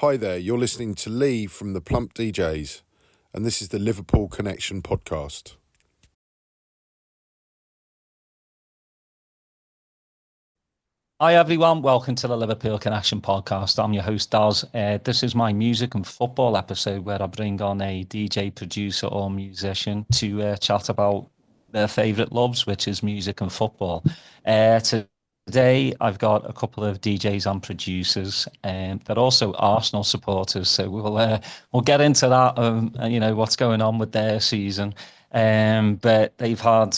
Hi there, you're listening to Lee from the Plump DJs, and this is the Liverpool Connection Podcast. Hi everyone, welcome to the Liverpool Connection Podcast. I'm your host Daz. This is my music and football episode where I bring on a DJ, producer or musician to chat about their favourite loves, which is music and football. Today I've got a couple of DJs and producers, and they're also Arsenal supporters. So we'll get into that, what's going on with their season. But they've had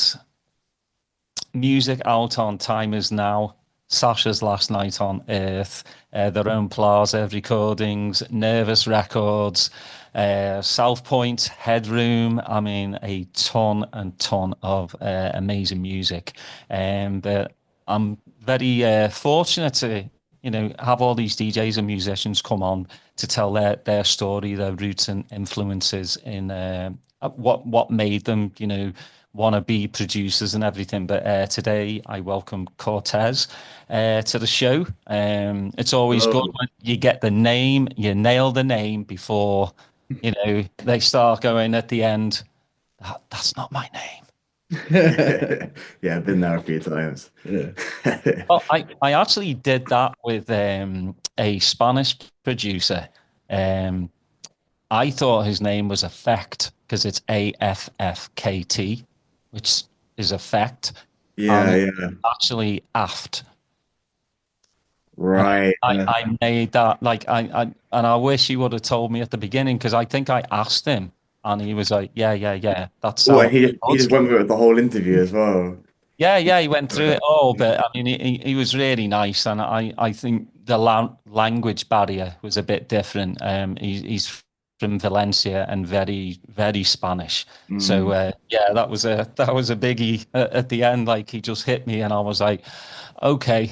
music out on Time Is Now, Sasha's Last Night on Earth, their own Plaza recordings, Nervous Records, South Point, Headroom. I mean, a ton and ton of amazing music. But I'm very fortunate to, have all these DJs and musicians come on to tell their story, their roots and influences in what made them, want to be producers and everything. But today I welcome Cortese to the show. It's always good when you get the name, you nail the name before, they start going at the end, that's not my name. Yeah, I've been there a few times. Yeah. Oh, I actually did that with a Spanish producer. I thought his name was Effect because it's AFFKT, which is Effect. Yeah. Actually aft. Right. I made that and I wish he would have told me at the beginning because I think I asked him and he was like, yeah. That's Oh, he just went through the whole interview as well. Yeah, he went through it all, but I mean, he was really nice, and I think the language barrier was a bit different. He's from Valencia and very, very Spanish. So that was a biggie at the end. Like he just hit me, and I was like, okay.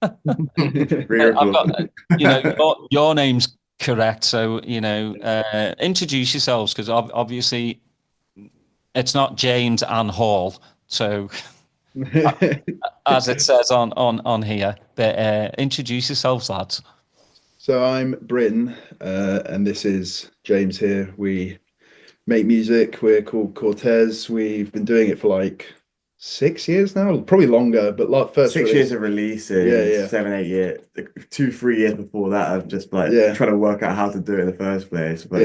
I've got, your name's correct. So introduce yourselves because obviously it's not James and Hall. So. As it says on here, but introduce yourselves, lads. So I'm Bryn, and this is James here. We make music. We're called Cortese. We've been doing it for like 6 years now, probably longer. But like first 6 years of releasing, yeah. 7, 8 years, 2, 3 years before that, I've just trying to work out how to do it in the first place. But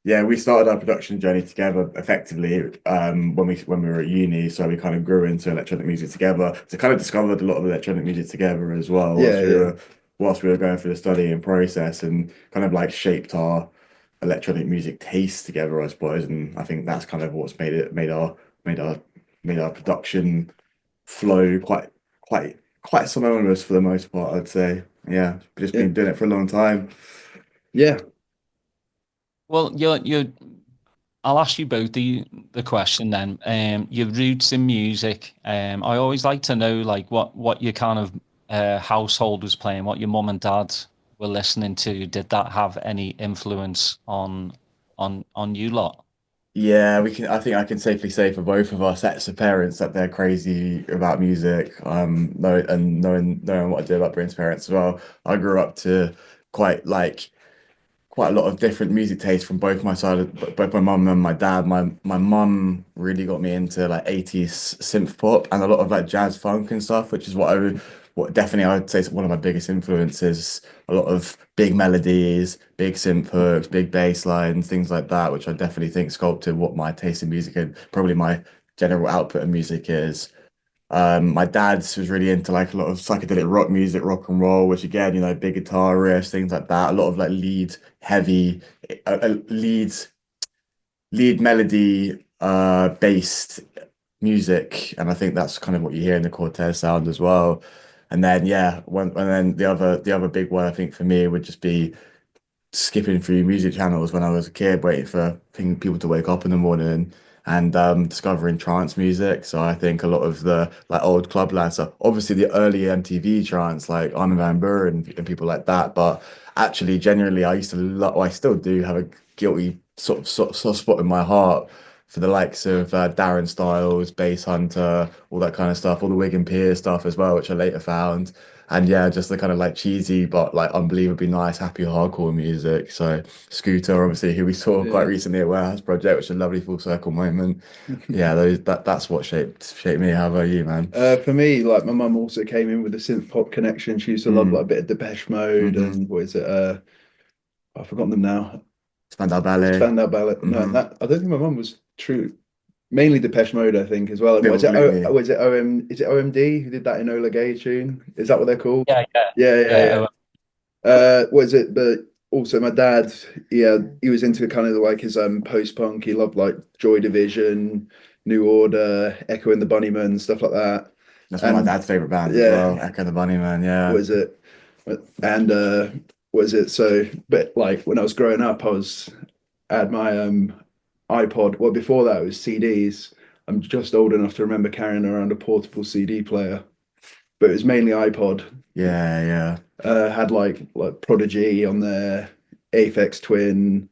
yeah, we started our production journey together effectively when we were at uni. So we kind of grew into electronic music together. So kind of discovered a lot of electronic music together as well whilst we were going through the studying process and kind of like shaped our electronic music taste together, I suppose. And I think that's kind of what's made our production flow quite synonymous for the most part, I'd say. Yeah, we've just been doing it for a long time. Yeah. Well, I'll ask you both the question then. Your roots in music. I always like to know like what your kind of household was playing, what your mum and dad were listening to. Did that have any influence on you lot? Yeah, I think I can safely say for both of our sets of parents that they're crazy about music. Knowing what I did about Bryn's parents as well. I grew up to quite a lot of different music tastes from both my side, both my mum and my dad. My mum really got me into like 80s synth pop and a lot of like jazz funk and stuff, which is what definitely I would say is one of my biggest influences. A lot of big melodies, big synth hooks, big bass lines, things like that, which I definitely think sculpted what my taste in music and probably my general output of music is. My dad's was really into like a lot of psychedelic rock music, rock and roll, which again, big guitar riffs, things like that. A lot of like heavy, lead melody, based music, and I think that's kind of what you hear in the Cortez sound as well. And then the other big one I think for me would just be skipping through music channels when I was a kid, waiting for people to wake up in the morning and discovering trance music. So I think a lot of the like old clubland stuff, obviously the early MTV trance like Armin van Buuren and people like that. But actually, generally, I used to love, I still do have a guilty sort of spot in my heart for the likes of Darren Styles, Bass Hunter, all that kind of stuff, all the Wigan Pier stuff as well, which I later found. and yeah, just the kind of like cheesy but like unbelievably nice, happy hardcore music. So Scooter, obviously, who we saw quite Yeah. recently at Warehouse Project, which is a lovely full circle moment. Yeah, that's what shaped me. How about you, man? For me, like my mum also came in with a synth pop connection. She used to love like a bit of Depeche Mode Hmm. and what is it? I've forgotten them now. Spandau Ballet. Spandau Ballet. No, Hmm. that I don't think my mum was true. Mainly Depeche Mode, I think, as well. And was it Absolutely. was it OM is it OMD who did that Enola Gay tune? Is that what they're called? Yeah, yeah, Yeah, yeah, yeah. yeah. What is it? But also my dad, yeah, he was into kind of like his post-punk. He loved like Joy Division, New Order, Echo and the Bunnymen, stuff like that. That's one of my And dad's favorite bands as yeah, well. Echo the Bunnyman. Yeah. was it? And was it so? But like when I was growing up, I had my iPod. Well, before that, it was CDs. I'm just old enough to remember carrying around a portable CD player, but it was mainly iPod. Yeah. Yeah. Had like Prodigy on there, Aphex Twin.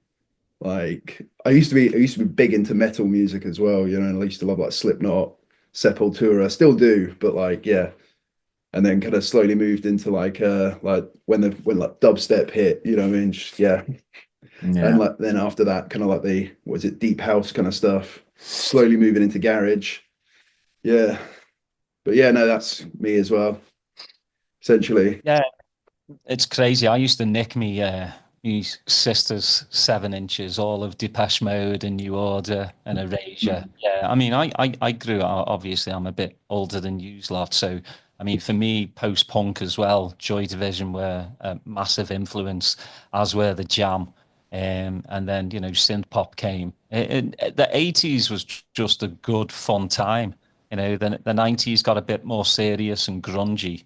Like I used to be big into metal music as well, you know, and I used to love like Slipknot, Sepultura. Still do, but like yeah. And then kind of slowly moved into like when like dubstep hit, you know what I mean? Just, yeah. And Yeah. like then after that, kind of like the was it deep house kind of stuff, slowly moving into garage. Yeah. But yeah, no, that's me as well, essentially. Yeah, it's crazy. I used to nick me sister's 7 inches, all of Depeche Mode and New Order and Erasure. Yeah, I mean, I grew up, obviously, I'm a bit older than you lot. So, I mean, for me, post-punk as well, Joy Division were a massive influence, as were the Jam. And then, synth pop came. The 80s was just a good, fun time. The 90s got a bit more serious and grungy.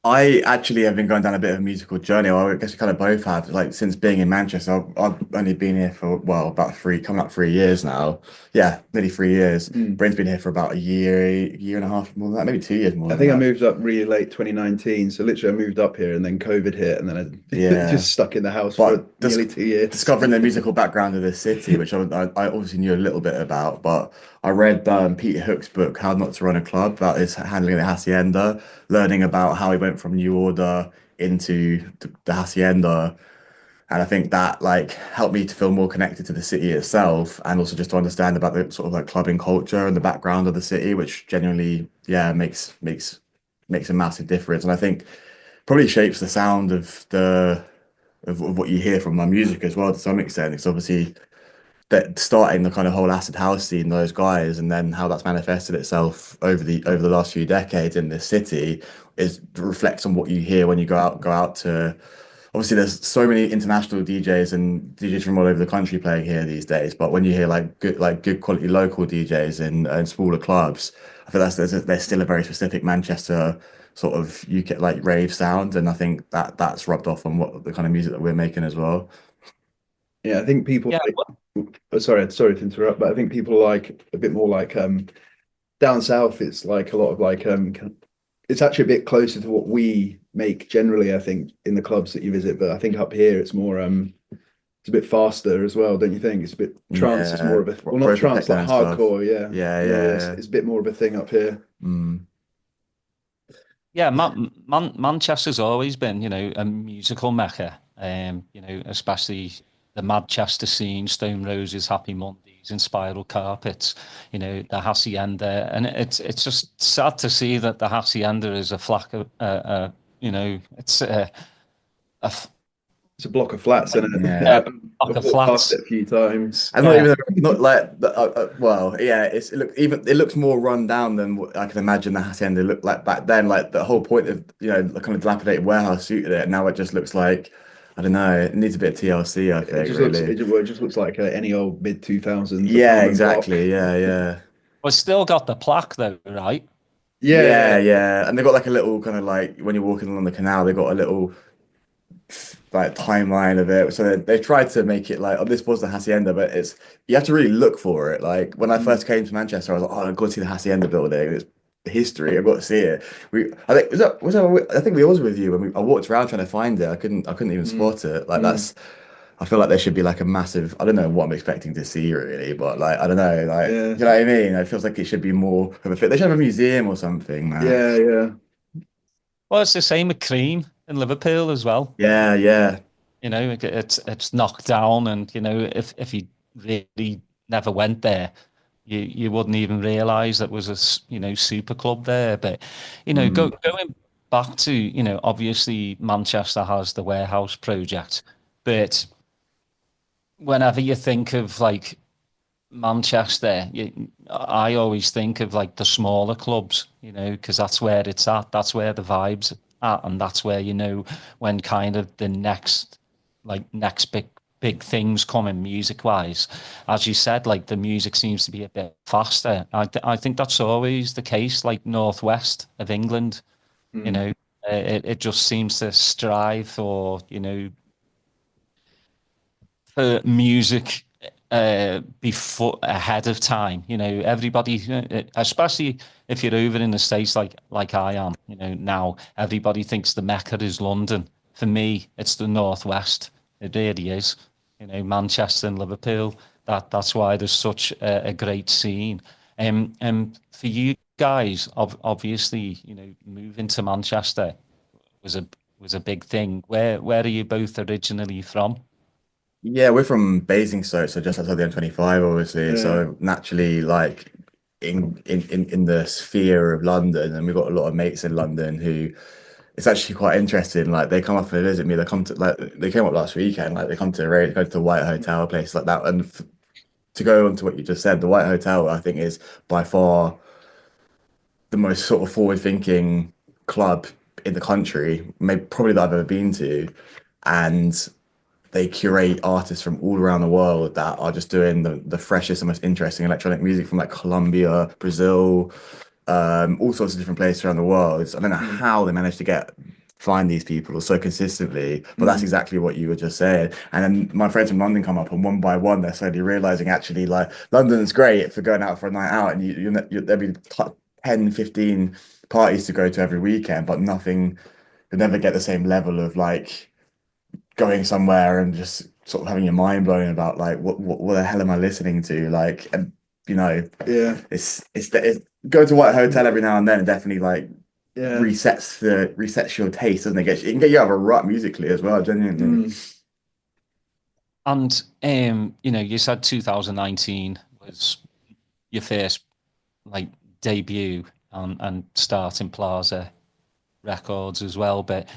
I actually have been going down a bit of a musical journey. Well, I guess we kind of both have. Like since being in Manchester, I've only been here for well about coming up 3 years now. Yeah, nearly 3 years. Mm. Brent's been here for about a year and a half more than that, maybe 2 years more I than think I that. moved up really late 2019. So literally I moved up here and then COVID hit and then I Yeah, just stuck in the house for but nearly 2 years. discovering the musical background of this city, which I obviously knew a little bit about, but I read Peter Hook's book, How Not to Run a Club, about his handling the hacienda, learning about how he went from New Order into the hacienda. And I think that like helped me to feel more connected to the city itself and also just to understand about the sort of like clubbing culture and the background of the city, which genuinely, yeah, makes a massive difference. And I think probably shapes the sound of of what you hear from my music as well to some extent. It's obviously that starting the kind of whole acid house scene, those guys, and then how that's manifested itself over the last few decades in this city is reflects on what you hear when you go out to. Obviously, there's so many international DJs and DJs from all over the country playing here these days. But when you hear like good quality local DJs in smaller clubs, I feel there's still a very specific Manchester sort of UK like rave sound, and I think that's rubbed off on what the kind of music that we're making as well. Yeah, I think people Yeah, like sorry to interrupt, but I think people like a bit more like down south it's like a lot of like it's actually a bit closer to what we make generally, I think, in the clubs that you visit. But I think up here it's more it's a bit faster as well, don't you think? It's a bit trance is more Yeah, of a well not broken trance, techno like and stuff. hardcore, yeah. Yeah, Yeah, yeah. yeah, It's a bit more of a thing up here. yeah. Mm. yeah. Manchester's always been, a musical mecca. Especially the Manchester scene, Stone Roses, Happy Mondays, and Spiral Carpets. The Hacienda, and it's just sad to see that the Hacienda is a flack of, it's a It's a block of flats, isn't it? Yeah. block I've of walked past flats. it a few times. And not Yeah, even not like well, yeah. It looks more run down than what I can imagine the hacienda looked like back then. Like the whole point of the kind of dilapidated warehouse suited it. Now it just looks like I don't know. It needs a bit of TLC, I It think, just looks really. it just looks like any old mid 2000s Yeah, apartment block. exactly. Yeah, yeah. we've still got the plaque though, right? Yeah, Yeah, yeah. yeah. And they got like a little kind of like when you're walking along the canal, they got a little like timeline of it. So they tried to make it like, oh, this was the Hacienda, but it's you have to really look for it. Like when I Mm. first came to Manchester, I was like, oh, I've got to see the Hacienda building. It's history. I've got to see it. I think I think we was with you when I walked around trying to find it. I couldn't even Mm. spot it. Like Mm. that's. I feel like there should be like a massive. I don't know what I'm expecting to see really, but like I don't know. Like Yeah, you know what I mean? It feels like it should be more of a fit. They should have a museum or something, man. yeah, yeah. Well, it's the same with Cream in Liverpool as well. Yeah, yeah. You know, it's knocked down, and you know, if you really never went there, you wouldn't even realise that was you know, super club there. But you know, Mm. going back to, you know, obviously Manchester has the warehouse project, but whenever you think of like Manchester, I always think of like the smaller clubs, you know, because that's where it's at, that's where the vibes at, and that's where, you know, when kind of the next big things coming music wise. As you said, like the music seems to be a bit faster. I think that's always the case, like northwest of England, you Mm. know, it just seems to strive for, you know, for music before ahead of time. You know, everybody, especially if you're over in the States like I am, you know, now everybody thinks the Mecca is London. For me, it's the Northwest. It really is. You know, Manchester and Liverpool. That's why there's such a great scene. And for you guys, obviously, you know, moving to Manchester was a big thing. Where are you both originally from? Yeah, we're from Basingstoke, so just outside the M25, obviously. Yeah. So naturally, like in the sphere of London, and we've got a lot of mates in London who it's actually quite interesting. Like they come up and visit me. They come to like they came up last weekend. Like they come to go to the White Hotel, place like that. And f to go on to what you just said, the White Hotel, I think, is by far the most sort of forward-thinking club in the country, maybe probably that I've ever been to. And they curate artists from all around the world that are just doing the freshest and most interesting electronic music from like Colombia, Brazil, all sorts of different places around the world. I don't know Mm. how they managed to find these people so consistently, but that's Mm. exactly what you were just saying. And then my friends from London come up, and one by one, they're slowly realizing actually, like London's great for going out for a night out, and there'll be 10, 15 parties to go to every weekend, but nothing, you'll never get the same level of like going somewhere and just sort of having your mind blown about like what the hell am I listening to? Like, and you know, Yeah. it's go to White Hotel every now and then and definitely like Yeah. resets your taste, doesn't it? It can get you out of a rut musically as well, genuinely. Mm. And you know, you said 2019 was your first like debut and starting Plaza Records as well. But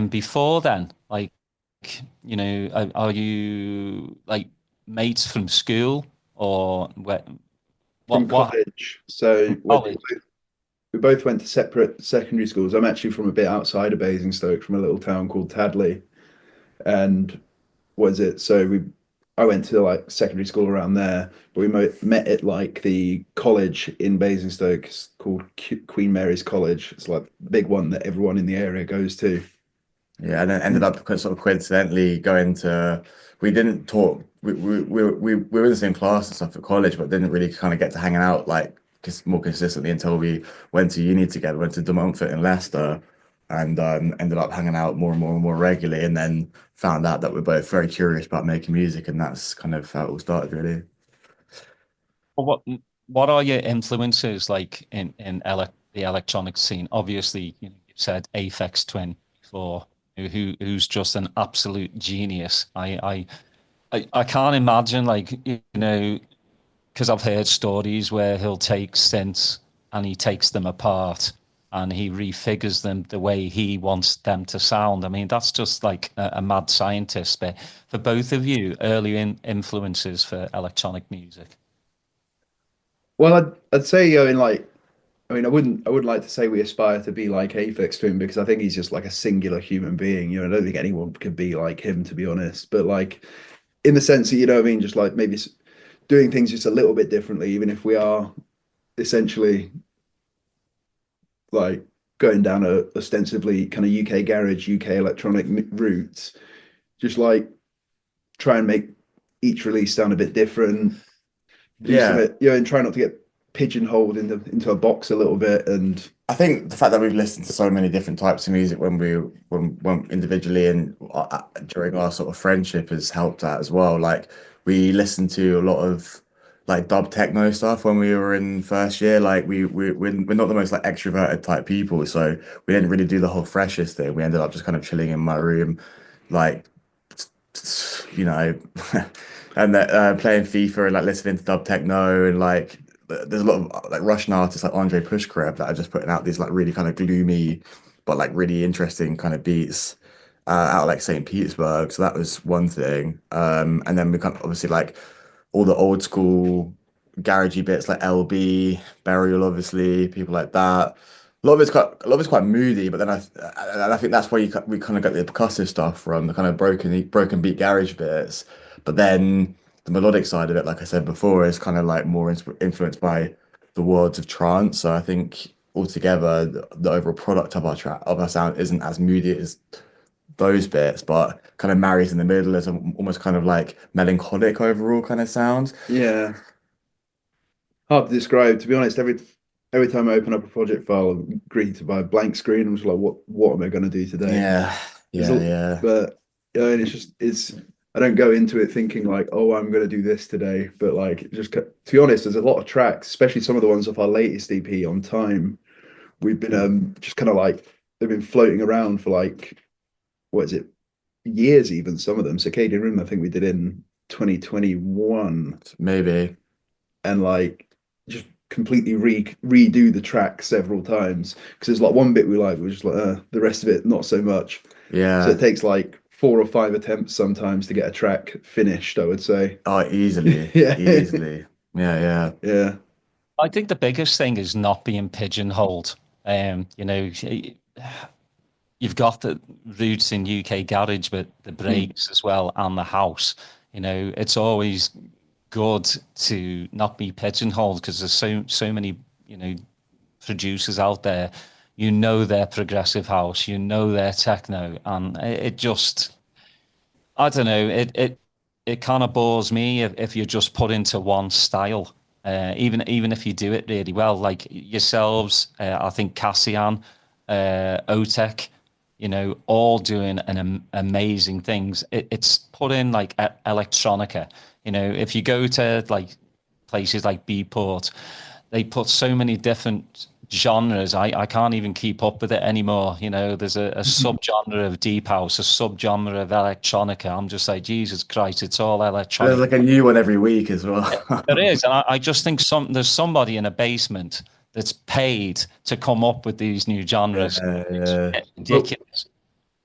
before then, like, you know, are you like mates from school or From what college. So from college? we both went to separate secondary schools. I'm actually from a bit outside of Basingstoke, from a little town called Tadley. And what is it? I went to like secondary school around there, but we met at like the college in Basingstoke. It's called Queen Mary's College. It's like the big one that everyone in the area goes to. Yeah, and then ended up sort of coincidentally going to. We didn't talk. We were in the same class and stuff at college, but didn't really kind of get to hanging out like more consistently until we went to uni together. Went to De Montfort in Leicester, and ended up hanging out more and more and more regularly. And then found out that we're both very curious about making music, and that's kind of how it all started, really. Well, what are your influences like the electronic scene? Obviously, you know, you've said Aphex Twin before, who's just an absolute genius. I can't imagine like, you know, because I've heard stories where he'll take synths and he takes them apart and he refigures them the way he wants them to sound. I mean, that's just like a mad scientist. But for both of you, early influences for electronic music. Well, I'd say going like, I mean, I wouldn't like to say we aspire to be like Aphex Twin because I think he's just like a singular human being. You know, I don't think anyone could be like him, to be honest. But like in the sense that, you know what I mean, just like maybe doing things just a little bit differently, even if we are essentially like going down a ostensibly kind of UK garage, UK electronic route, just like try and make each release sound a bit different, do Yeah, something, you know, and try not to get pigeonholed into a box a little bit. And I think the fact that we've listened to so many different types of music when individually and during our sort of friendship has helped out as well. Like we listen to a lot of like dub techno stuff when we were in first year. Like we're not the most like extroverted type people, so we didn't really do the whole freshest thing. We ended up just kind of chilling in my room, like you know, and playing FIFA and like listening to dub techno and like there's a lot of like Russian artists like Andre Pushkarev that are just putting out these like really kind of gloomy but like really interesting kind of beats out of, like St. Petersburg. So that was one thing. And then we kind of obviously like all the old school garagey bits like LB, Burial, obviously, people like that. A lot of it's quite moody, but then I think that's where we kind of got the percussive stuff from, the kind of broken beat garage bits. But then the melodic side of it, like I said before, is kind of like more influenced by the worlds of trance. So I think altogether, the overall product of our sound isn't as moody as those bits, but kind of marries in the middle as almost kind of like melancholic overall kind of sound. Yeah, hard to describe. To be honest, every time I open up a project file, I'm greeted by a blank screen. I'm just like, what am I going to do today? Yeah, There's yeah, yeah. But and it's I don't go into it thinking like, oh, I'm going to do this today. But like, just to be honest, there's a lot of tracks, especially some of the ones off our latest EP on Time. We've been just kind of like they've been floating around for like what is it, years even some of them. Circadian Room, I think we did in 2021, Maybe. and like just completely redo the track several times because there's like one bit we like, we're just like the rest of it not so much. So Yeah. it takes like 4 or 5 attempts sometimes to get a track finished, I would say. Oh, easily, Yeah. easily. Yeah, yeah. Yeah. I think the biggest thing is not being pigeonholed. You know, you've got the roots in UK garage, but the breaks as well and the house. You know, it's always good to not be pigeonholed because there's so many, you know, producers out there. You know their progressive house, you know their techno, and it just I don't know. It kind of bores me if you're just put into one style. Even if you do it really well, like yourselves, I think Cassian, Otek, you know, all doing amazing things. It's put in like electronica. You know, if you go to like places like Beatport, they put so many different genres. I can't even keep up with it anymore. You know, there's a subgenre of deep house, a subgenre of electronica. I'm just like, Jesus Christ, it's all There's electronic. like a new one every week as well. There is, and I just think there's somebody in a basement that's paid to come up with these new genres. Yeah, It's yeah, Well, ridiculous.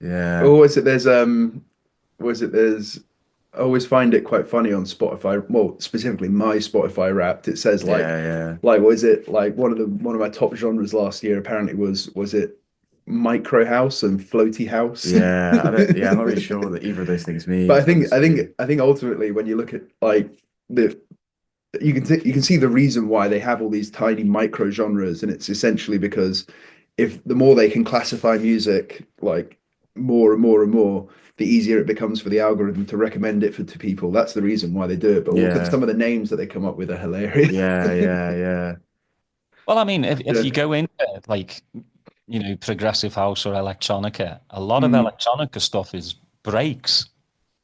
yeah. oh, was it there's I always find it quite funny on Spotify. Well, specifically my Spotify Wrapped. It says Yeah, yeah. like what is it like one of my top genres last year apparently was it micro house and floaty house. Yeah, I'm not really sure what either of those things mean, But to be honest with you. I think ultimately when you look at like the you can see the reason why they have all these tiny micro genres, and it's essentially because if the more they can classify music like more and more and more, the easier it becomes for the algorithm to recommend it to people. That's the reason why they do it. But look at Yeah, some of the names that they come up with are hilarious. yeah, yeah, yeah. Well, I mean, if Yeah. you go into like, you know, progressive house or electronica, a lot of Mm, electronica stuff is breaks.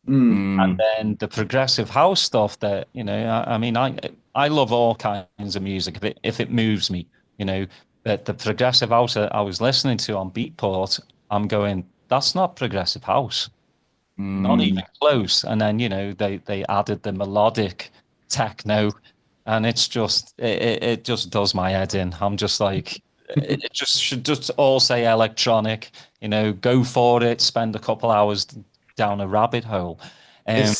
mm, And Mm, then the progressive house stuff that, you know, I mean, I love all kinds of music if it moves me, you know. But the progressive house that I was listening to on Beatport, I'm going, that's not progressive house, not even mm. close. And then, you know, they added the melodic techno, and it just does my head in. I'm just like, it just should just all say electronic, you know, go for it, spend a couple hours down a rabbit hole. Um,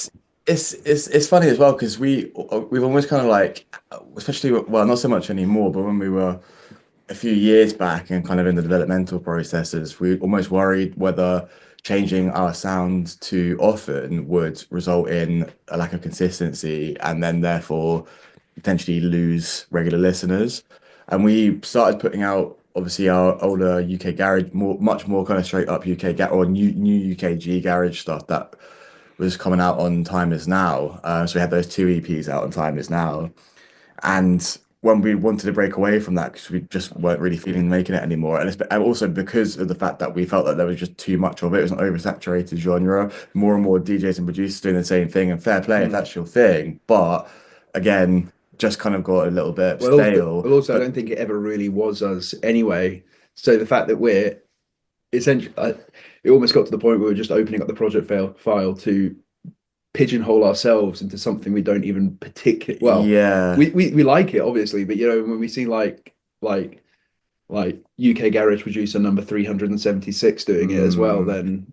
It's it's funny as well because we've almost kind of like, especially well, not so much anymore, but when we were a few years back and kind of in the developmental processes, we almost worried whether changing our sound too often would result in a lack of consistency and then therefore potentially lose regular listeners. And we started putting out obviously our older UK garage, much more kind of straight up UK or new UKG garage stuff that was coming out on Time Is Now. So we had those two EPs out on Time Is Now. And when we wanted to break away from that, because we just weren't really feeling making it anymore, and also because of the fact that we felt that there was just too much of it, it was an oversaturated genre, more and more DJs and producers doing the same thing, and fair play if mm. that's your thing. But again, just kind of got a little bit Well, stale. also, I don't think it ever really was us anyway. So the fact that we're essentially, it almost got to the point where we were just opening up the project file to pigeonhole ourselves into something we don't even particularly well. Yeah, We like it obviously, but when we see like UK garage producer number 376 doing it as well, then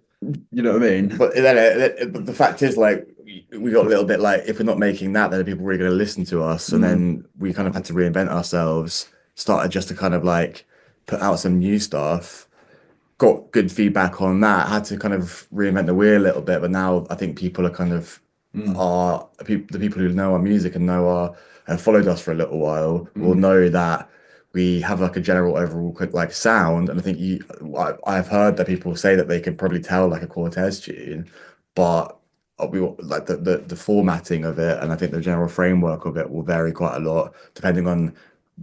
you know what I mean. but but the fact is, like, we got a little bit like, if we're not making that, then are people really going to listen to us? And then we kind of had to reinvent ourselves. Started just to kind of like put out some new stuff. Got good feedback on that. Had to kind of reinvent the wheel a little bit, but now I think people are kind of the people who know our music and have followed us for a little while will know that we have like a general overall like sound. And I think I've heard that people say that they can probably tell like a Cortez tune, but we like the formatting of it, and I think the general framework of it will vary quite a lot depending on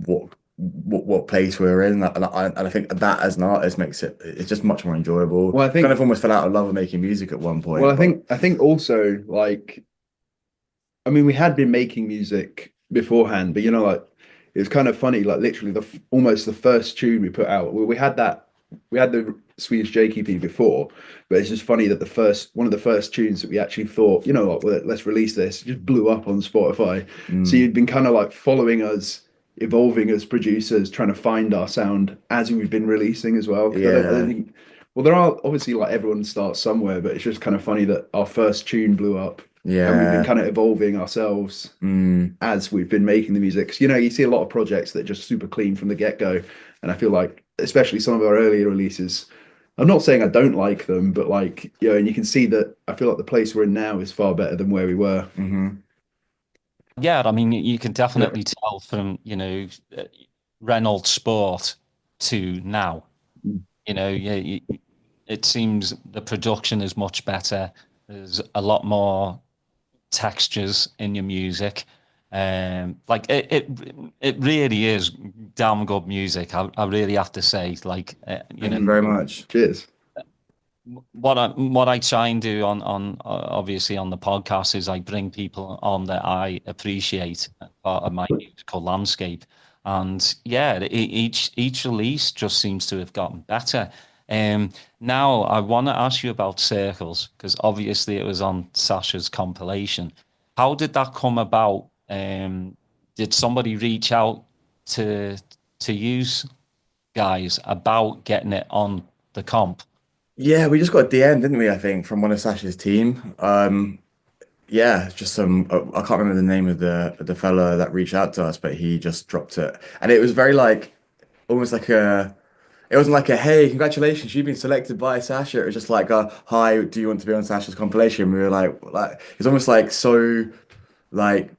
what place we're in, and I think that as an artist makes it's just much more enjoyable. Well, I think kind of almost fell out of love of making music at one point. Well, I think also like, I mean, we had been making music beforehand, but like it was kind of funny. Like literally almost the first tune we put out, we had the Swedish Jake EP before, but it's just funny that one of the first tunes that we actually thought, what, well, let's release this, just blew up on Spotify. So you'd been kind of like following us, evolving as producers, trying to find our sound as we've been releasing as well. I don't think, well, there are obviously like everyone starts somewhere, but it's just kind of funny that our first tune blew up. Yeah, and we've been kind of evolving ourselves as we've been making the music. 'Cause, you see a lot of projects that are just super clean from the get-go, and I feel like especially some of our earlier releases, I'm not saying I don't like them, but like and you can see that I feel like the place we're in now is far better than where we were. Yeah, I mean, you can definitely tell from Reynolds Sport to now. It seems the production is much better. There's a lot more textures in your music. Like it really is damn good music. I really have to say, like, thank you very much. Cheers. What I try and do on obviously on the podcast is I bring people on that I appreciate part of my musical landscape, and yeah, each release just seems to have gotten better. Now I want to ask you about Circles, because obviously it was on Sasha's compilation. How did that come about? Did somebody reach out to you guys about getting it on the comp? Yeah, we just got a DM, didn't we? I think from one of Sasha's team. Yeah, just some. I can't remember the name of the fella that reached out to us, but he just dropped it, and it was very like almost like a. It wasn't like a hey, congratulations, you've been selected by Sasha. It was just like a hi, do you want to be on Sasha's compilation? We were like it's almost like so like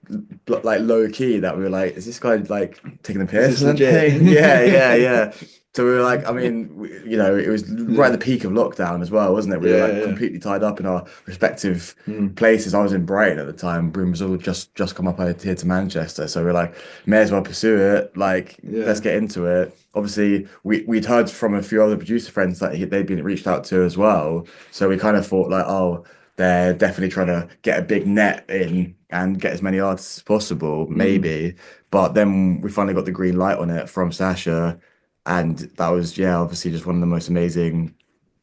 low key that we were like, is this guy like taking the piss or something? Yeah. So we were like, I mean, it was right at the peak of lockdown as well, wasn't it? We were like completely tied up in our respective places. I was in Brighton at the time. Broome was all just come up here to Manchester. So we are like, may as well pursue it. Like, let's get into it. Obviously, we'd heard from a few other producer friends that they'd been reached out to as well. So we kind of thought like, oh, they're definitely trying to get a big net in and get as many artists as possible, maybe. But then we finally got the green light on it from Sasha. And that was, obviously just one of the most amazing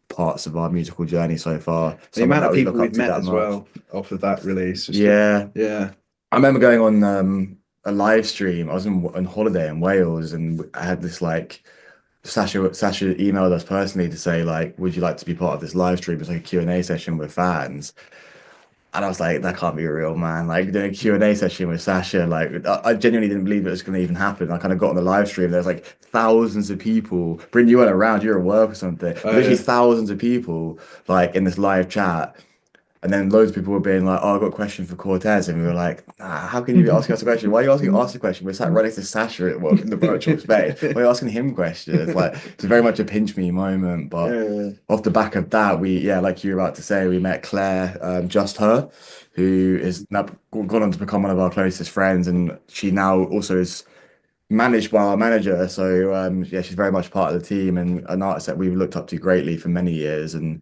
parts of our musical journey so far. The amount of people we've met as well off of that release. Yeah. I remember going on a live stream. I was on holiday in Wales, and I had this like Sasha emailed us personally to say like, would you like to be part of this live stream? It's like a Q&A session with fans. And I was like, that can't be real, man. Like doing a Q&A session with Sasha, like I genuinely didn't believe it was going to even happen. I kind of got on the live stream. There's like thousands of people. Bryn, you weren't around. You were at work or something. Literally thousands of people like in this live chat. And then loads of people were being like, oh, I've got a question for Cortez. And we were like, how can you be asking us a question? Why are you asking us a question? We're sat right next to Sasha in the virtual space. Why are you asking him questions? Like, it's very much a pinch me moment. But off the back of that, like you were about to say, we met Claire, Just Her, who is now gone on to become one of our closest friends. And she now also is managed by our manager. So, she's very much part of the team and an artist that we've looked up to greatly for many years. And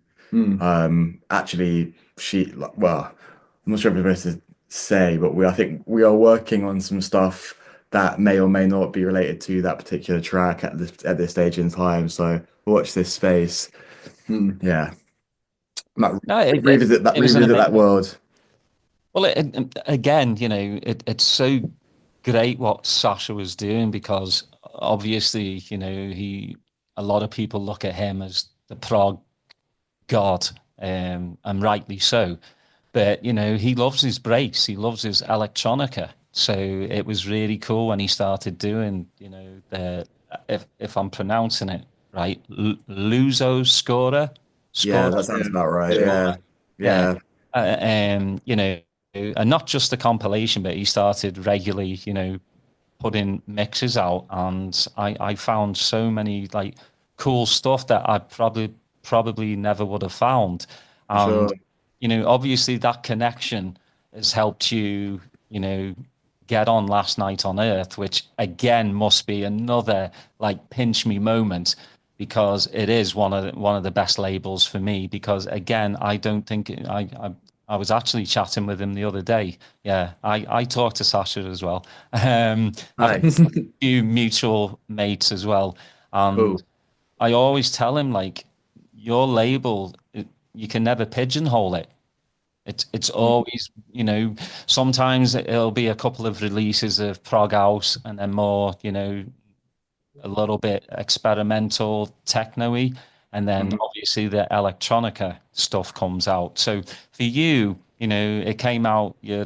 actually, I'm not sure if we're supposed to say, but I think we are working on some stuff that may or may not be related to that particular track at this stage in time. So watch this space. Yeah. Might No, it was an revisit that amazing. world. Well, again, it's so great what Sasha was doing because obviously, a lot of people look at him as the prog god, and rightly so. But he loves his breaks, he loves his electronica. So it was really cool when he started doing, the if I'm pronouncing it right, Luzo Scorer, Yeah, Scorer, that sounds about right. Scorer, Yeah. yeah. Yeah. And not just the compilation, but he started regularly, putting mixes out, and I found so many like cool stuff that I probably never would have found. For And sure. obviously that connection has helped you, get on Last Night on Earth, which again must be another like pinch me moment because it is one of the best labels for me. Because again, I don't think I was actually chatting with him the other day. Yeah, I talked to Sasha as well. I've a Nice. few mutual mates as well, and Cool. I always tell him like, your label, you can never pigeonhole it. It's always, sometimes it'll be a couple of releases of prog house and then more, a little bit experimental techno-y, and then Mhm. obviously the electronica stuff comes out. So for you, it came out your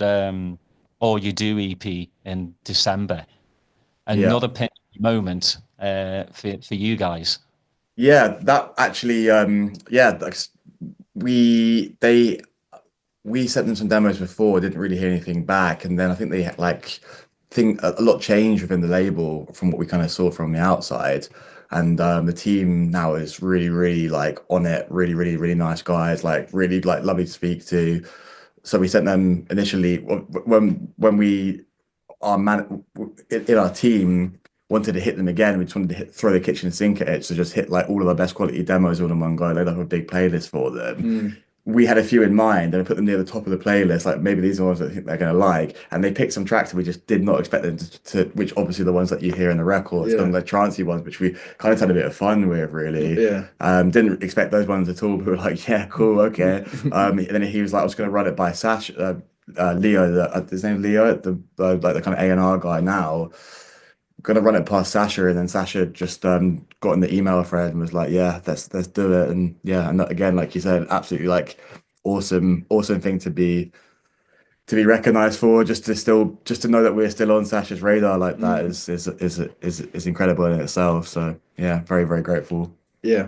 All You Do EP in December. Yeah. Another pinch moment for you guys. Yeah, that actually, yeah, we they we sent them some demos before, didn't really hear anything back, and then I think they like think a lot changed within the label from what we kind of saw from the outside. And the team now is really, really like on it, really, really, really nice guys, like really like lovely to speak to. So we sent them initially when we our man in our team wanted to hit them again. We just wanted to throw the kitchen sink at it. So just hit like all of our best quality demos all in one go, laid up a big playlist for them. We had a few in mind and I put them near the top of the playlist. Like maybe these are ones that I think they're going to like. And they picked some tracks that we just did not expect them which obviously the ones that you hear in the records, some of Yeah. the trancey ones, which we kind of had a bit of fun with, really. Yeah. Didn't expect those ones at all, but we were like, yeah, cool, okay. And then he was like, I was going to run it by Sasha, Leo, his name's Leo, like the kind of A&R guy now. Gonna run it past Sasha, and then Sasha just got in the email thread and was like, "Yeah, let's do it." And yeah, and again, like you said, absolutely like awesome thing to be recognized for. Just to know that we're still on Sasha's radar like that is incredible in itself. So yeah, very very grateful. Yeah.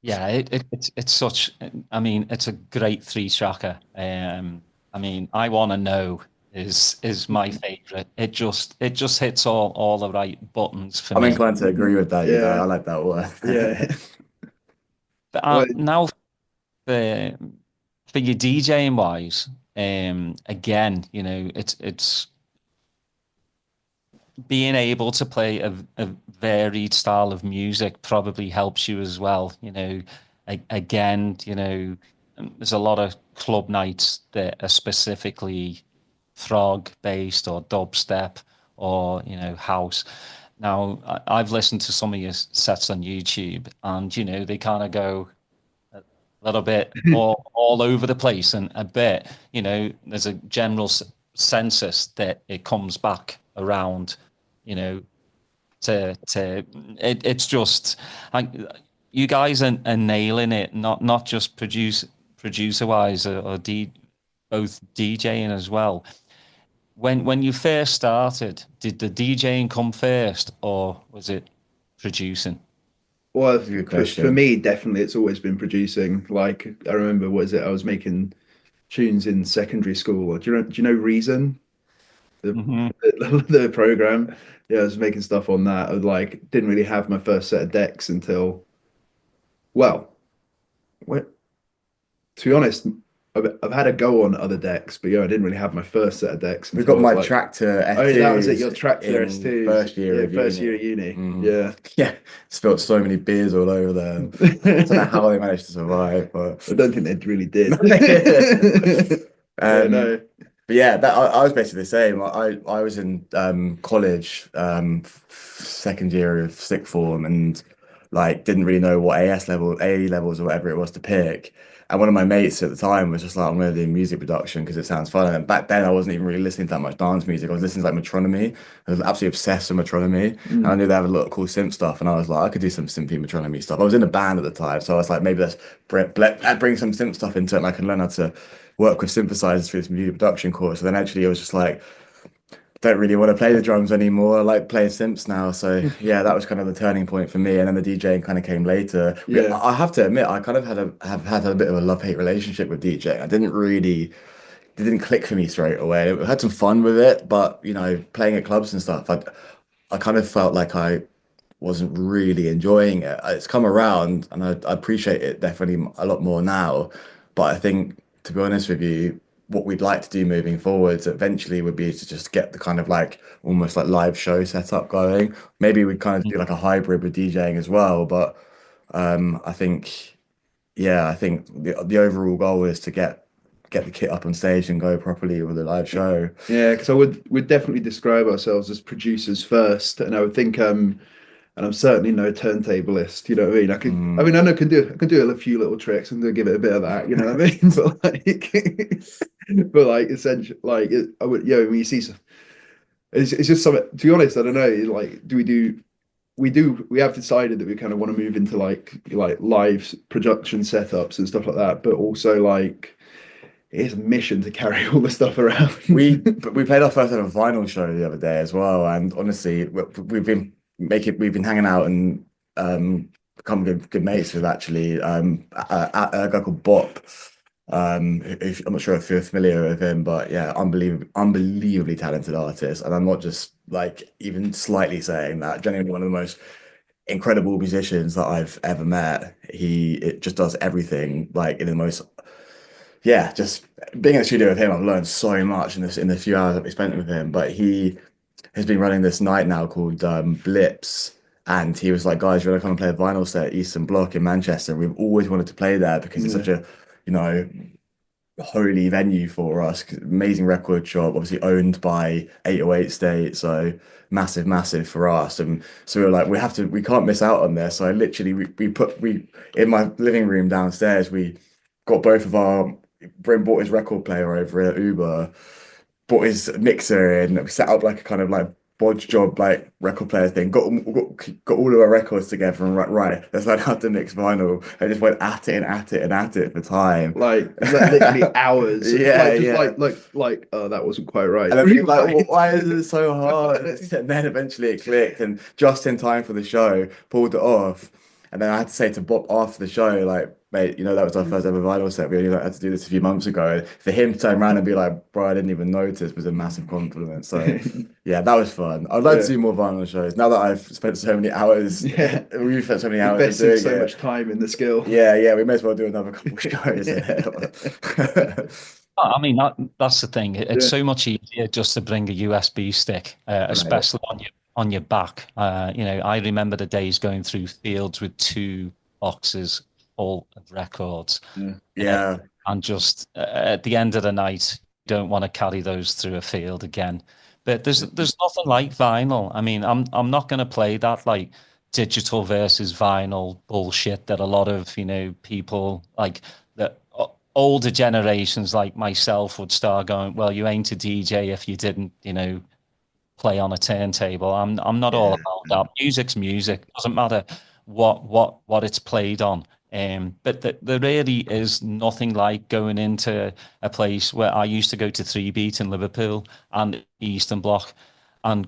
Yeah, it's such. I mean, it's a great three tracker. I mean, I Want to Know is my favorite. It just hits all the right buttons for I'm me. inclined to agree with that. I Yeah. like that one. Yeah. But Well, now for your DJing wise, again, it's being able to play a varied style of music probably helps you as well. Again, there's a lot of club nights that are specifically frog based or dubstep or house. Now, I've listened to some of your sets on YouTube, and they kind of go a little bit all over the place, and a bit, there's a general census that it comes back around, you know, it's just like you guys are nailing it, not just producer wise or both DJing as well. When you first started, did the DJing come first or was it producing? well, That's a good for question. me, definitely, it's always been producing. Like I remember, what is it? I was making tunes in secondary school. Do you know Reason, the Hmm. the program? Yeah, I was making stuff on that. I like didn't really have my first set of decks until, well, when, to be honest, I've had a go on other decks, but yeah, I didn't really have my first set of decks We until got I was my like, tractor oh, yeah, that was it. F2s Your tractor in S2s. first year Yeah, of first year uni. at uni. Mm. Yeah. Yeah, spilled so many beers all over them. I don't know how they managed to survive, but I don't think they really did. Yeah, um, no. But yeah, I was basically the same. I was in college, second year of sixth form, and like didn't really know what AE levels or whatever it was to pick. And one of my mates at the time was just like, I'm going to do music production because it sounds fun. And back then, I wasn't even really listening to that much dance music. I was listening to like Metronomy. I was absolutely obsessed with Metronomy. And I knew they have a lot of cool synth stuff. And I was like, I could do some synthy Metronomy stuff. I was in a band at the time. So I was like, maybe let's bring some synth stuff into it and I can learn how to work with synthesizers through this music production course. So then actually, it was just like, don't really want to play the drums anymore. I like playing synths now. So yeah, that was kind of the turning point for me. And then the DJing kind of came later. Yeah. I have to admit, I kind of have had a bit of a love-hate relationship with DJing. It didn't click for me straight away. I had some fun with it, but playing at clubs and stuff, I kind of felt like I wasn't really enjoying it. It's come around and I appreciate it definitely a lot more now. But I think, to be honest with you, what we'd like to do moving forwards eventually would be to just get the kind of like almost like live show setup going. Maybe we'd kind of do like a hybrid with DJing as well. But I think, yeah, I think the overall goal is to get the kit up on stage and go properly with a live show. Yeah, because would definitely describe ourselves as producers first, and I would think and I'm certainly no turntablist, you know what I mean? I mean, I know I can do a few little tricks and give it a bit of that, you know what I mean? But like, but like essentially, like I would, when you see, it's just something. To be honest, I don't know. Like, we have decided that we kind of want to move into like live production setups and stuff like that, but also like it is a mission to carry all the stuff around. we played our first ever vinyl show the other day as well, and honestly, we've been hanging out and become good mates with actually a guy called Bop. I'm not sure if you're familiar with him, but yeah, unbelievably talented artist, and I'm not just like even slightly saying that. Genuinely one of the most incredible musicians that I've ever met. It just does everything like in the most just being in the studio with him, I've learned so much in the few hours that we spent with him. But he has been running this night now called Blips. And he was like, guys, you want to come and play a vinyl set at Eastern Bloc in Manchester? We've always wanted to play there because it's such a, holy venue for us. Amazing record shop, obviously owned by 808 State. So massive for us. And so we were like, we can't miss out on this. So I literally, we in my living room downstairs, we got both of our, Bryn bought his record player over at Uber, bought his mixer in, we set up like a kind of like bodge job like record player thing, got all of our records together and right, let's learn how to mix vinyl. I just went at it and at it and at it for time. Like literally hours. Like, oh, that wasn't quite right. And then people like, well, why is it so hard? And then eventually it clicked, and just in time for the show, pulled it off. And then I had to say to Bob after the show, like, mate, that was our first ever vinyl set. We only had to do this a few months ago. And for him to turn around and be like, bro, I didn't even notice, was a massive compliment. So yeah, that was fun. I'd like to do more vinyl shows. Now that I've spent so many hours, we've spent so many hours invested so much time in the skill. Yeah, we may as well do another couple of shows. I mean, that's the thing. It's so much easier just to bring a USB stick, especially on your back. I remember the days going through fields with 2 boxes full of records. Yeah. And just at the end of the night, you don't want to carry those through a field again. But there's nothing like vinyl. I mean, I'm not going to play that like digital versus vinyl bullshit that a lot of people like that older generations like myself would start going, well, you ain't a DJ if you didn't play on a turntable. I'm not all about that. Music's music. Doesn't matter what it's played on. But there really is nothing like going into a place where I used to go to 3 Beat in Liverpool and Eastern Bloc and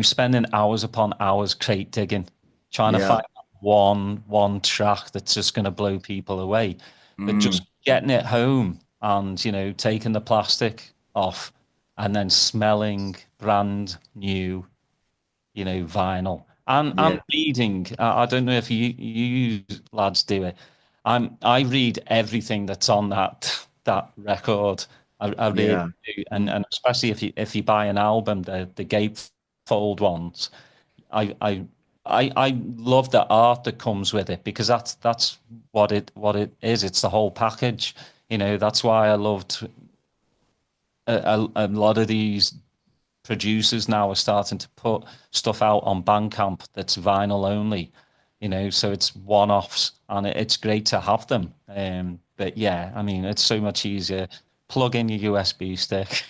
spending hours upon hours crate digging, trying to find one track that's just going to blow people away. But just getting it home and taking the plastic off and then smelling brand new vinyl and reading. I don't know if you lads do it. I read everything that's on that record. I really do, and especially if you buy an album, the gatefold ones. I love the art that comes with it because that's what it is. It's the whole package. That's why I loved a lot of these producers now are starting to put stuff out on Bandcamp that's vinyl only, so it's one-offs, and it's great to have them. But yeah, I mean, it's so much easier. Plug in your USB stick.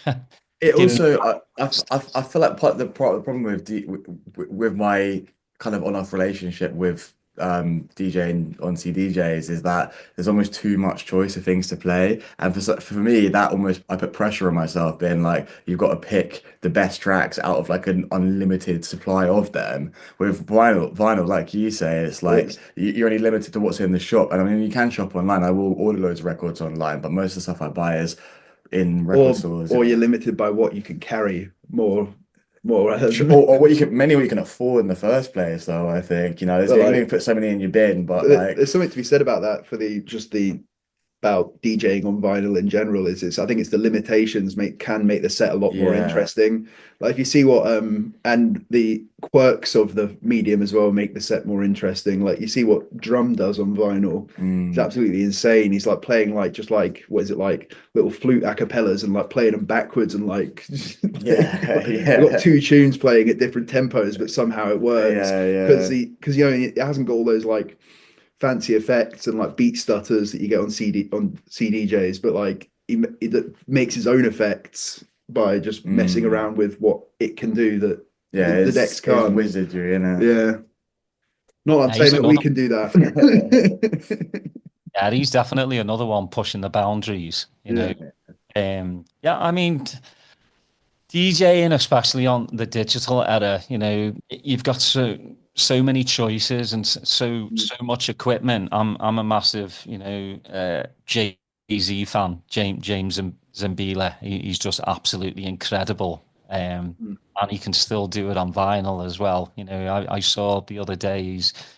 It Give me. also, I feel like part of the problem with my kind of on-off relationship with DJing on CDJs is that there's almost too much choice of things to play, and for me that almost I put pressure on myself, being like you've got to pick the best tracks out of like an unlimited supply of them. With vinyl, like you say, it's like It's, you're only limited to what's in the shop, and I mean you can shop online. I will order loads of records online, but most of the stuff I buy is in record stores. or you're limited by what you can carry more Or what you can, mainly what you can afford in the first place, though. I think there's but you can like only put so many in your bin, but like, there's something to be said about that for the about DJing on vinyl in general is I think it's the limitations can make the set a lot more yeah, interesting. Like if you see what and the quirks of the medium as well make the set more interesting. Like you see what drum does on vinyl. It's mm, absolutely insane. He's like playing like just like what is it like little flute acapellas and like playing them backwards and like yeah, they've got yeah, two tunes playing at different tempos, but somehow it works yeah, because yeah, it hasn't got all those like fancy effects and like beat stutters that you get on CDJs, but like he makes his own effects by just messing mm, around with what it can do that yeah. the decks It's can't. wizardry, isn't Yeah, not that I'm saying He's that we another. can do it? that. Yeah, he's definitely another one pushing the boundaries. Yeah, Yeah, I mean, DJing, especially on the digital era, you've got so many choices and so much equipment. I'm a massive, Jay-Z fan, James Zambila. He's just absolutely incredible. And he can still do it on vinyl as well. I saw the other day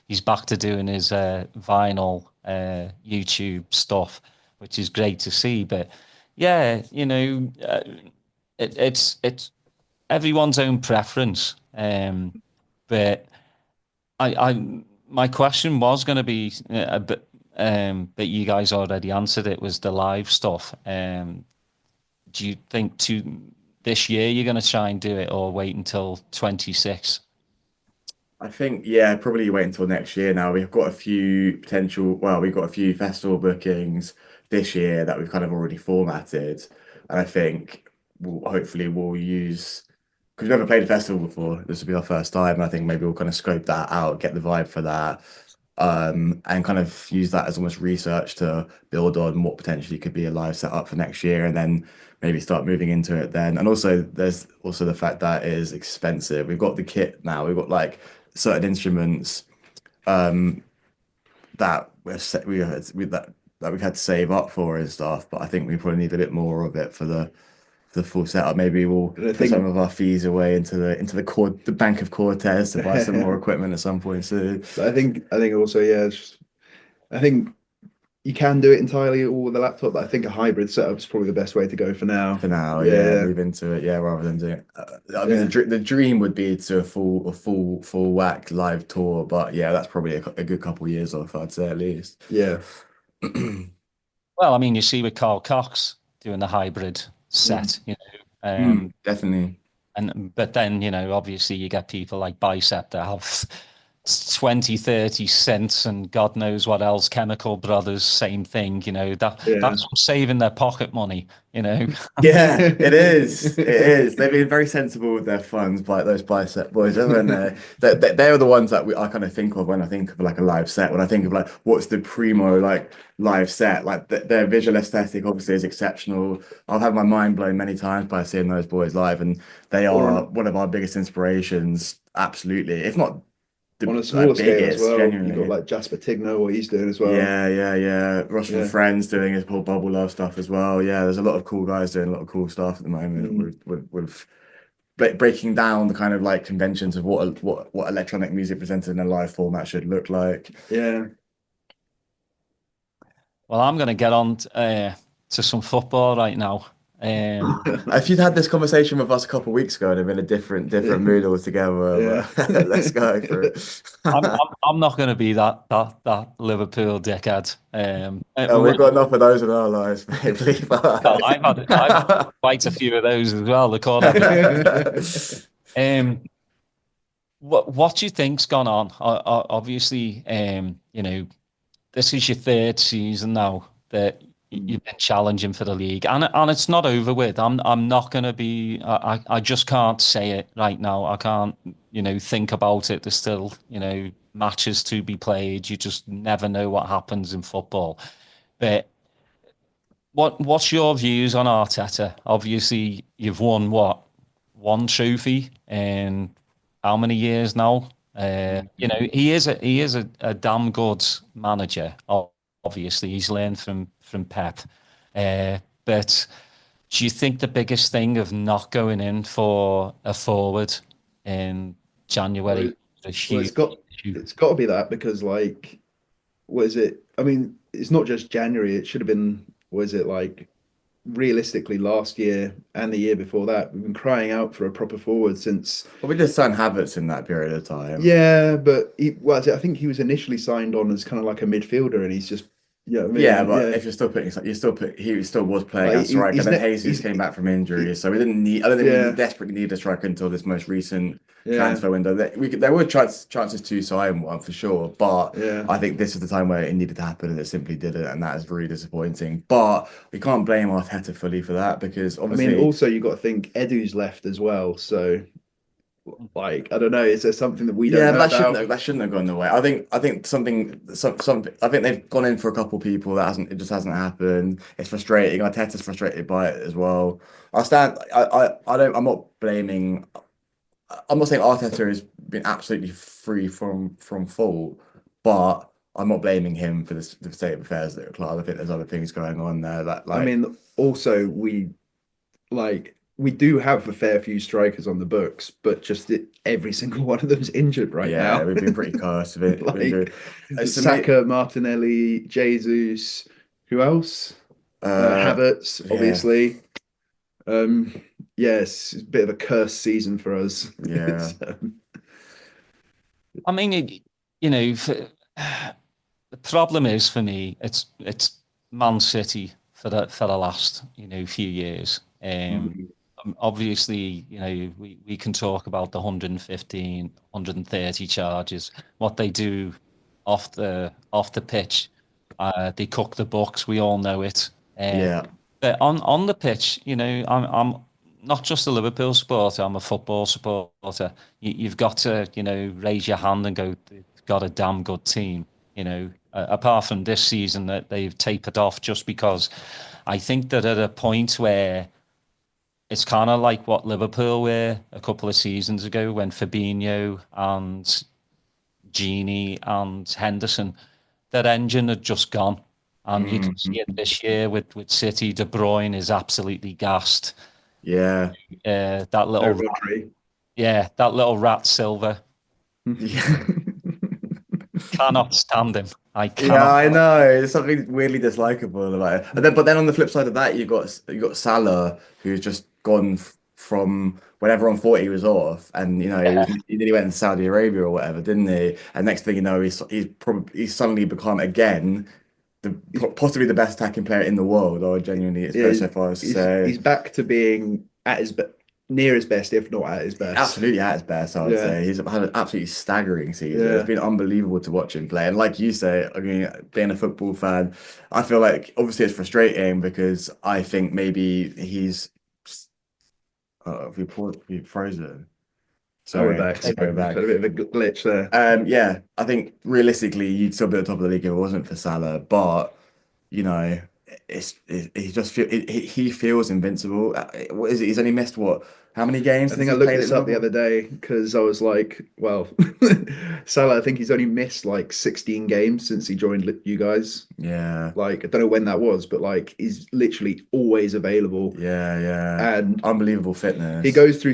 he's back to doing his vinyl YouTube stuff, which is great to see. But yeah, it's everyone's own preference. But my question was going to be a bit, but you guys already answered it. Was the live stuff? Do you think this year you're going to try and do it, or wait until 26? I think, yeah, probably wait until next year now. We've got a few we've got a few festival bookings this year that we've kind of already formatted. And I think we'll use, because we've never played a festival before, this will be our first time. I think maybe we'll kind of scope that out, get the vibe for that, and kind of use that as almost research to build on what potentially could be a live setup for next year, and then maybe start moving into it then. And also, there's also the fact that it is expensive. We've got the kit now. We've got like certain instruments um, that we've had to save up for and stuff. But I think we probably need a bit more of it for the full setup. Maybe we'll and I put some think of our fees away into the bank of Cortez to buy some more equipment at some point soon. I think also I think you can do it entirely all with a laptop, but I think a hybrid setup is probably the best way to go for now. For now, yeah, Yeah, move into it, yeah, rather than doing. I mean, yeah, the dream would be to a full whack live tour, but yeah, that's probably a good couple of years off, I'd say at least. yeah. Well, I mean, you see with Carl Cox doing the hybrid Mm. set, um, Definitely. but then obviously you get people like Bicep that have 20, 30 cents and God knows what else. Chemical Brothers, same thing. Yeah. That's saving their pocket money. Yeah, it is. It is. They've been very sensible with their funds, by those Bicep boys, haven't they? They're the ones that I kind of think of when I think of like a live set. When I think of like what's the primo like live set, like their visual aesthetic obviously is exceptional. I've had my mind blown many times by seeing those boys live, and they Or are one of our biggest inspirations. Absolutely, if not the on a smaller scale as biggest, well, you got genuinely. like Jasper Tigno, what he's doing as well. Yeah, yeah, yeah. Ross from Yeah. Friends doing his whole bubble love stuff as well. Yeah, there's a lot of cool guys doing a lot of cool stuff at the moment Mm. with breaking down the kind of like conventions of what electronic music presented in a live format should look like. Yeah. Well, I'm going to get on to some football right now. If you'd had this conversation with us a couple of weeks ago, it'd have been a different mood altogether. Yeah. Let's go for it. I'm not going to be that Liverpool dickhead. We've got enough of those in our lives, mate. Believe us. Well, I've had quite a few of those as well. The quarter. What do you think's gone on? Obviously, this is your third season now that you've been challenging for the league, and it's not over with. I'm not going to be. I just can't say it right now. I can't, think about it. There's still, matches to be played. You just never know what happens in football. But what's your views on Arteta? Obviously, you've won one trophy in how many years now? He is a damn good manager. Obviously, he's learned from Pep. But do you think the biggest thing of not going in for a forward in January? It's got to be that, because what is it? I mean, it's not just January. It should have been, realistically last year and the year before that. We've been crying out for a proper forward since. Well, we just signed Havertz in that period of time. Yeah, but I think he was initially signed on as kind of like a midfielder, and he's just. If you're still putting, he still was playing as striker. And then Jesus came back from injury, so we didn't need. I don't think we desperately needed a striker until this most recent transfer window. There were chances to sign one for sure, but I think this is the time where it needed to happen, and it simply didn't, and that is really disappointing. But we can't blame Arteta fully for that, because obviously, also you got to think Edu's left as well, so. I don't know. Is there something that we don't know about? That shouldn't have gone away. I think something. I think they've gone in for a couple of people it just hasn't happened. It's frustrating. Arteta's frustrated by it as well. I'm not blaming. I'm not saying Arteta has been absolutely free from fault, but I'm not blaming him for the state of affairs at the club. I think there's other things going on there. Also we do have a fair few strikers on the books, but just every single one of them's injured now. Yeah, we've been pretty cursed with it. Saka, Martinelli, Jesus, who else? Havertz, obviously. Yes, it's a bit of a cursed season for us. Yeah. I mean, the problem is for me, it's Man City for the last few years. Obviously, we can talk about the 115, 130 charges, what they do off the pitch. They cook the books. We all know it. But on the pitch, I'm not just a Liverpool supporter. I'm a football supporter. You've got to, raise your hand and go, they've got a damn good team. Apart from this season that they've tapered off, just because I think that at a point where it's kind of like what Liverpool were a couple of seasons ago when Fabinho and Gini and Henderson, that engine had just gone. And you can see it this year with City. De Bruyne is absolutely gassed. Yeah. That little rat Silva. Cannot stand him. I cannot. Yeah, I know. There's something weirdly dislikable about it. But then on the flip side of that, you got Salah, who's just gone from when everyone thought he was off, and he went to Saudi Arabia or whatever, didn't he? And next thing you know, he's suddenly become again possibly the best attacking player in the world. Or genuinely, it's very so far as to say he's back to being at his near his best, if not at his best. Absolutely at his best, I would say. He's had an absolutely staggering season. Yeah. It's been unbelievable to watch him play. And like you say, I mean, being a football fan, I feel like obviously it's frustrating because I think maybe he's we frozen. Sorry, we're back. Sorry, back. A bit of a glitch there. Yeah, I think realistically you'd still be at the top of the league if it wasn't for Salah, but he just he feels invincible. What is it? He's only missed how many games? I think I looked this up the other day because I was like, well, Salah, I think he's only missed 16 games since he joined you guys. Yeah. I don't know when that was, but he's literally always available. Yeah. And unbelievable fitness. He goes through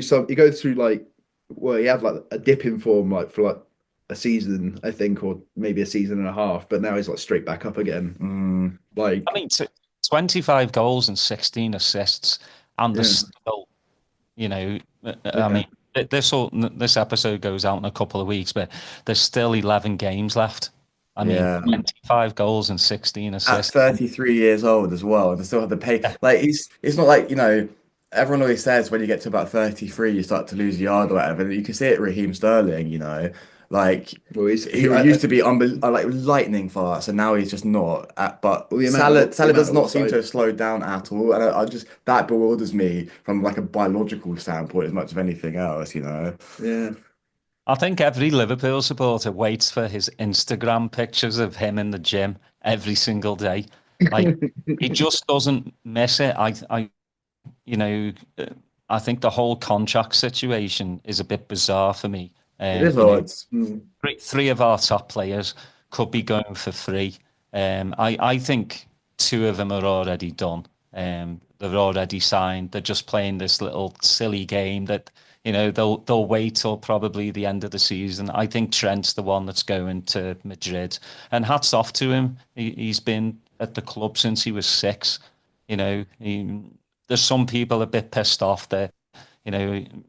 he had a dip in form for a season, I think, or maybe a season and a half, but now he's straight back up again. I mean, to 25 goals and 16 assists, and there's still, you know, I mean, this episode goes out in a couple of weeks, but there's still 11 games left. I mean, 25 goals and 16 At assists. 33 years old as well, and they still have to pay. Like it's not like, everyone always says when you get to about 33, you start to lose yard or whatever. You can see it, Raheem Sterling, like Well, he used to be like lightning fast, and now he's just not. But Well, the Salah does amount not of seem to offside. have slowed down at all, and I just that bewilders me from like a biological standpoint as much as anything else. Yeah. I think every Liverpool supporter waits for his Instagram pictures of him in the gym every single day. Like, he just doesn't miss it. You know, I think the whole contract situation is a bit bizarre for me. It is You know, odd. three of our top players could be going for free. I think two of them are already done. They're already signed. They're just playing this little silly game that, they'll wait till probably the end of the season. I think Trent's the one that's going to Madrid, and hats off to him. He's been at the club since he was 6. There's some people a bit pissed off that,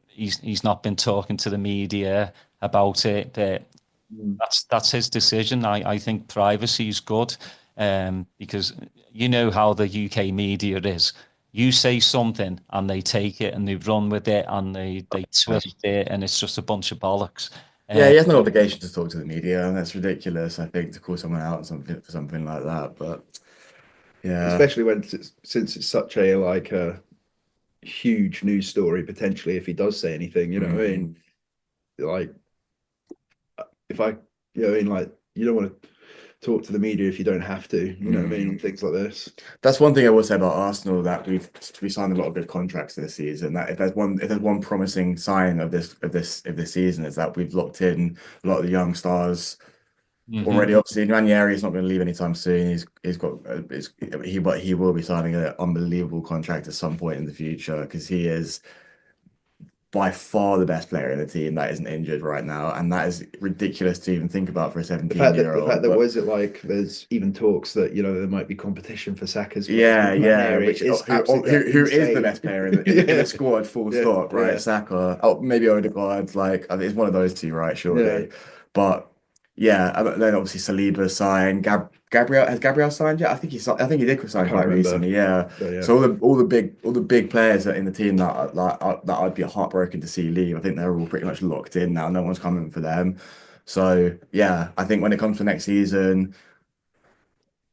he's not been talking to the media about it. That's his decision. I think privacy is good, because you know how the UK media is. You say something and they take it and they run with it and they twist it, and it's just a bunch of bollocks. Yeah, he has no obligation to talk to the media, and that's ridiculous, I think, to call someone out for something like that. But yeah, Especially since it's such a like a huge news story potentially if he does say anything, what I mean? Like if I like you don't want to talk to the media if you don't have to, what I mean, on things like this. That's one thing I will say about Arsenal, that we signed a lot of good contracts this season. That if there's one promising sign of this season, is that we've locked in a lot of the young stars already. Obviously, Ranieri is not going to leave anytime soon. He will be signing an unbelievable contract at some point in the future, because he is by far the best player in the team that isn't injured right now, and that is ridiculous to even think about for a 17-year-old. The fact that was it like there's even talks that there might be competition for Saka's place. Which who is the best player in the squad, full stop, right? Saka, maybe Odegaard, like I think it's one of those two, right? Surely, but and then obviously Saliba signed. Gabriel signed yet? I think he did sign quite recently. Yeah. So all the big players in the team that I'd be heartbroken to see leave. I think they're all pretty much locked in now. No one's coming for them. So yeah, I think when it comes to next season,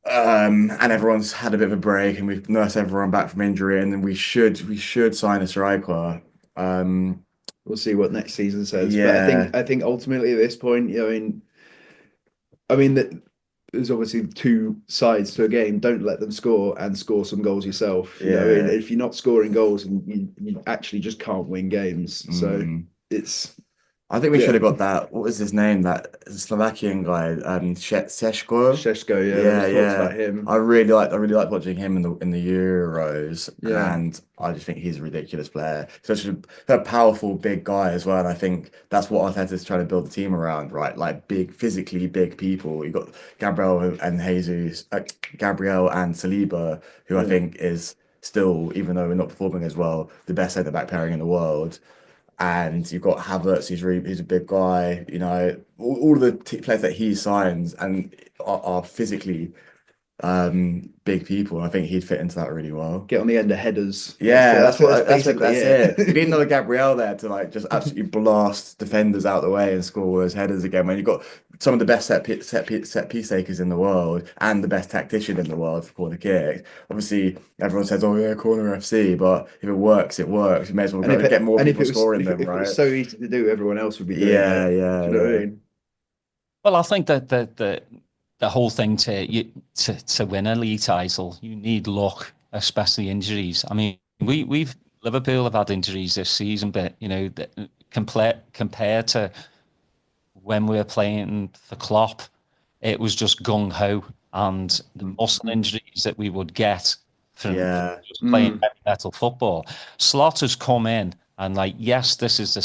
and everyone's had a bit of a break, and we've nursed everyone back from injury, and then we should sign a striker. We'll see what next season says. But I think ultimately at this point, I mean, there's obviously two sides to a game. Don't let them score and score some goals yourself. If you're not scoring goals, and you actually just can't win games. So it's. I think we should have got that. What was his name? That Slovakian guy, Seshko. Yeah. About him. I really like watching him in the Euros, and I just think he's a ridiculous player. Such a powerful, big guy as well. And I think that's what Arteta's trying to build the team around, right? Like physically big people. You got Gabriel and Saliba, who I think is still, even though we're not performing as well, the best centre back pairing in the world. And you've got Havertz, he's a big guy. All of the players that he signs and are physically big people. I think he'd fit into that really well. Get on the end of headers. That's it. You need another Gabriel there to like just absolutely blast defenders out the way and score all those headers again. When you've got some of the best set piece takers in the world and the best tactician in the world for corner kicks. Obviously, everyone says, "Oh yeah, corner FC," but if it works, it works. You may as well get more people scoring them, right? If it was so easy to do, everyone else would be doing it. Yeah. Do you know what I mean? Well, I think that the whole thing to win a league title, you need luck, especially injuries. I mean, Liverpool have had injuries this season, but compared to when we were playing for Klopp, it was just gung ho, and the muscle injuries that we would get from just playing heavy metal football. Slot has come in, and yes, this is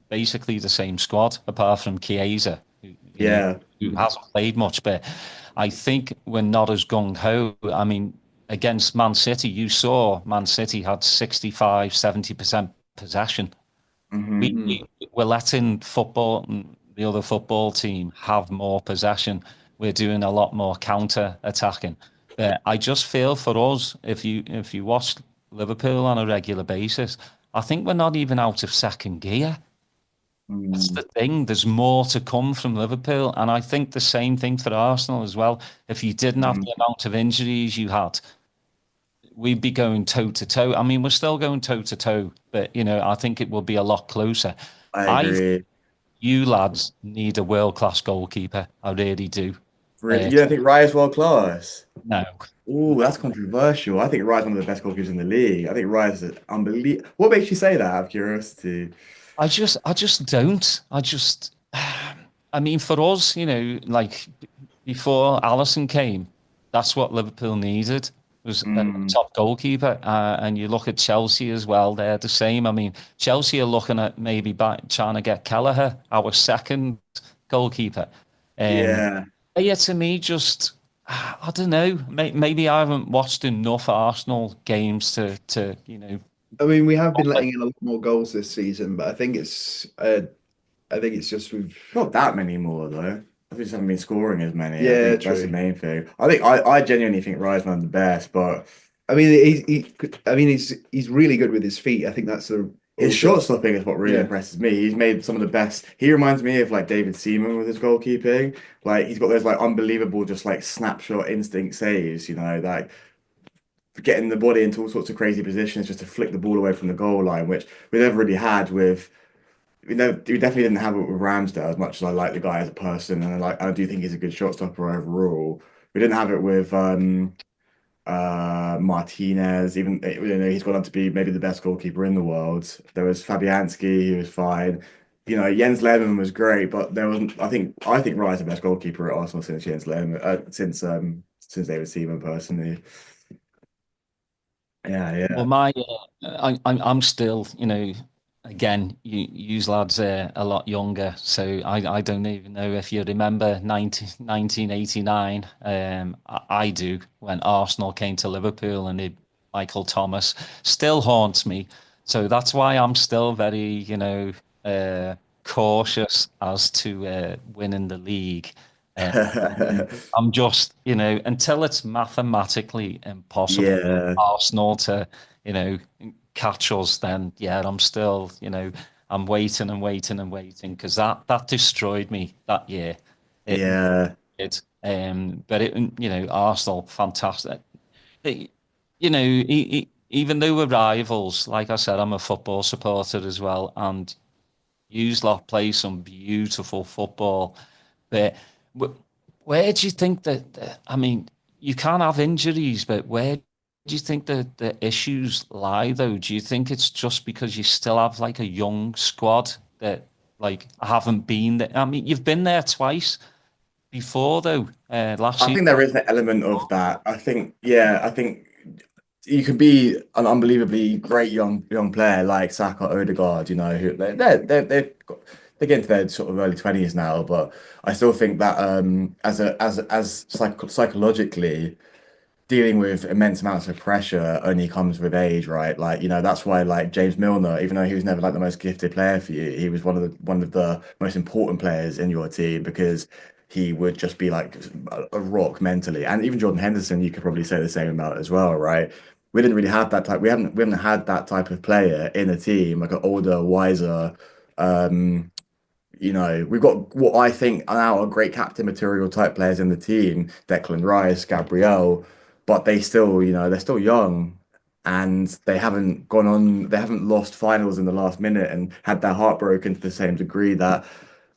basically the same squad, apart from Chiesa, who hasn't played much, but I think we're not as gung ho. I mean, against Man City, you saw Man City had 65, 70% possession. We, Hmm. we we're letting football the other football team have more possession. We're doing a lot more counter attacking. But I just feel for us, if you watch Liverpool on a regular basis, I think we're not even out of second gear. That's the thing. There's more to come from Liverpool, and I think the same thing for Arsenal as well. If you didn't have the amount of injuries you had, we'd be going toe to toe. I mean, we're still going toe to toe, but I think it will be a lot closer. I I agree. You lads need a world class goalkeeper. I really do. Really, you don't think Raya's world class? No, Oh, that's controversial. I think Raya's one of the best goalkeepers in the league. I think Raya's unbelievable. What makes you say that out of curiosity? I just don't. I mean, for us, like before Allison came, that's what Liverpool needed was a Mm, top goalkeeper. And you look at Chelsea as well; they're the same. I mean, Chelsea are looking at maybe trying to get Kelleher, our second goalkeeper. Um, yeah. yeah, to me, just I don't know. Maybe I haven't watched enough Arsenal games to. I mean, we have been letting in a lot more goals this season, but I think it's just we've Not that many more though. I just haven't been scoring as many. I yeah, think that's the true. main thing. I genuinely think Raya's one of the best, but I mean, he's really good with his feet. I think that's the his also shot stopping is what really yeah, impresses me. He's made some of the best. He reminds me of like David Seaman with his goalkeeping. Like he's got those like unbelievable, just like snapshot instinct saves. Like getting the body into all sorts of crazy positions just to flick the ball away from the goal line, which we never really had with. We definitely didn't have it with Ramsdale as much as I like the guy as a person, and I do think he's a good shot stopper overall. We didn't have it with Martinez, even he's gone on to be maybe the best goalkeeper in the world. There was Fabianski, he was fine. Jens Lehmann was great, but there wasn't. I think Rya's the best goalkeeper at Arsenal since Jens Lehmann, since David Seaman personally. Yeah, Well, yeah. I'm still, again, you lads are a lot younger, so I don't even know if you remember 1989. I do when Arsenal came to Liverpool and Michael Thomas still haunts me. So that's why I'm still very, uh, cautious as to winning the league. Uh, I'm just, until it's mathematically impossible for Yeah, Arsenal to, you know, catch us, then yeah, I'm still, I'm waiting and waiting and waiting because that destroyed me that year. It yeah, did. But Arsenal, fantastic. It- even though we're rivals, like I said, I'm a football supporter as well, and yous lot play some beautiful football. But wh- where do you think I mean, you can't have injuries, but where do you think the issues lie, though? Do you think it's just because you still have like a young squad that like haven't been there? I mean, you've been there twice before, though, last I season. think there is an element of that. I think you can be an unbelievably great young player like Saka, Odegaard, who they're getting to their sort of early 20s now, but I still think that psychologically dealing with immense amounts of pressure only comes with age, right? Like, that's why like James Milner, even though he was never like the most gifted player for you, he was one of the most important players in your team because he would just be like a rock mentally. And even Jordan Henderson, you could probably say the same about as well, right? We didn't really have that type. We haven't had that type of player in a team, like an older, wiser, um, we've got what I think are now great captain material type players in the team, Declan Rice, Gabriel, but they're still young and they haven't lost finals in the last minute and had their heart broken to the same degree that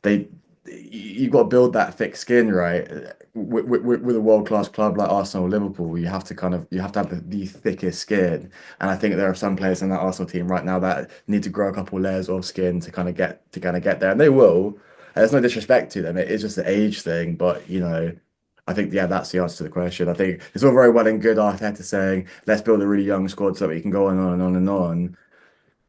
they, you've got to build that thick skin, right? With a world-class club like Arsenal or Liverpool, you have to have the thickest skin. And I think there are some players in that Arsenal team right now that need to grow a couple layers of skin to kind of get there, and they will. And there's no disrespect to them; it is just an age thing. But I think that's the answer to the question. I think it's all very well and good Arteta saying, "Let's build a really young squad so that we can go on and on and on and on."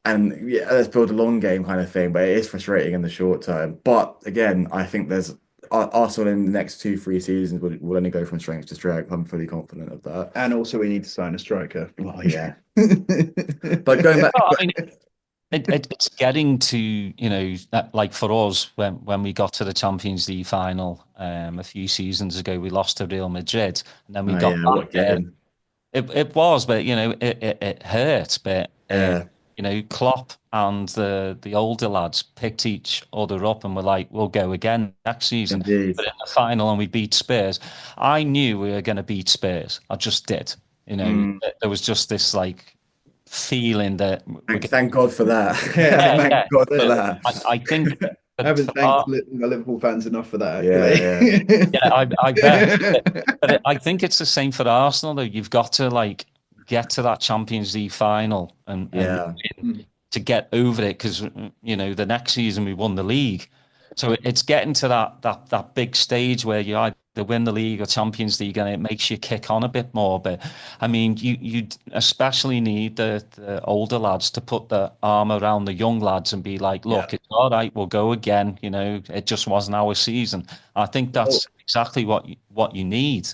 And yeah, let's build a long game kind of thing, but it is frustrating in the short term. But again, I think there's Arsenal in the next 2-3 seasons will only go from strength to strength. I'm fully confident of that. And also, we need to sign a striker. Well, yeah. But going back, I mean, it's getting to, you know, that, like for us, when we got to the Champions League final a few seasons ago, we lost to Real Madrid, and then we got what a back there. game. It was, but you know, it hurt. But Yeah. you know, Klopp and the older lads picked each other up and were like, "We'll go again next season." Indeed. But in the final, and we beat Spurs. I knew we were going to beat Spurs. I just did. You know, there was just this like feeling that Thank God for that. Yeah, Thank God for that. I think I haven't thanked Liverpool fans enough for that. I bet. But I think it's the same for Arsenal, though. You've got to like get to that Champions League final and win to get over it, because you know the next season we won the league, so it's getting to that big stage where you either win the league or Champions League, and it makes you kick on a bit more. But I mean, you especially need the older lads to put the arm around the young lads and be like, look, it's all right, we'll go again. You know, it just wasn't our season. I think that's exactly what you need.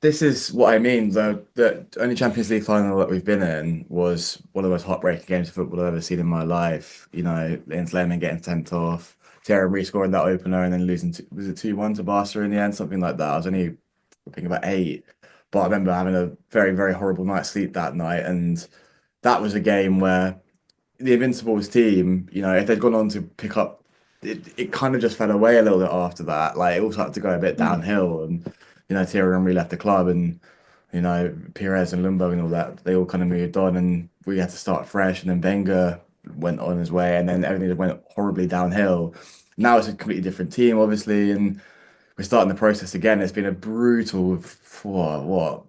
This is what I mean. The only Champions League final that we've been in was one of the most heartbreaking games of football I've ever seen in my life. You know, Jens Lehmann getting sent off, Thierry scoring that opener, and then losing was it 2-1 to Barca in the end, something like that. I was only thinking about 8, but I remember having a very, very horrible night's sleep that night, and that was a game where the Invincibles team, you know, if they'd gone on to pick up, it kind of just fell away a little bit after that. Like it all started to go a bit downhill, and you know, Thierry Henry left the club, and you know, Pires and Lumbo and all that, they all kind of moved on, and we had to start fresh. And then Wenger went on his way, and then everything just went horribly downhill. Now it's a completely different team, obviously, and we're starting the process again. It's been a brutal, what,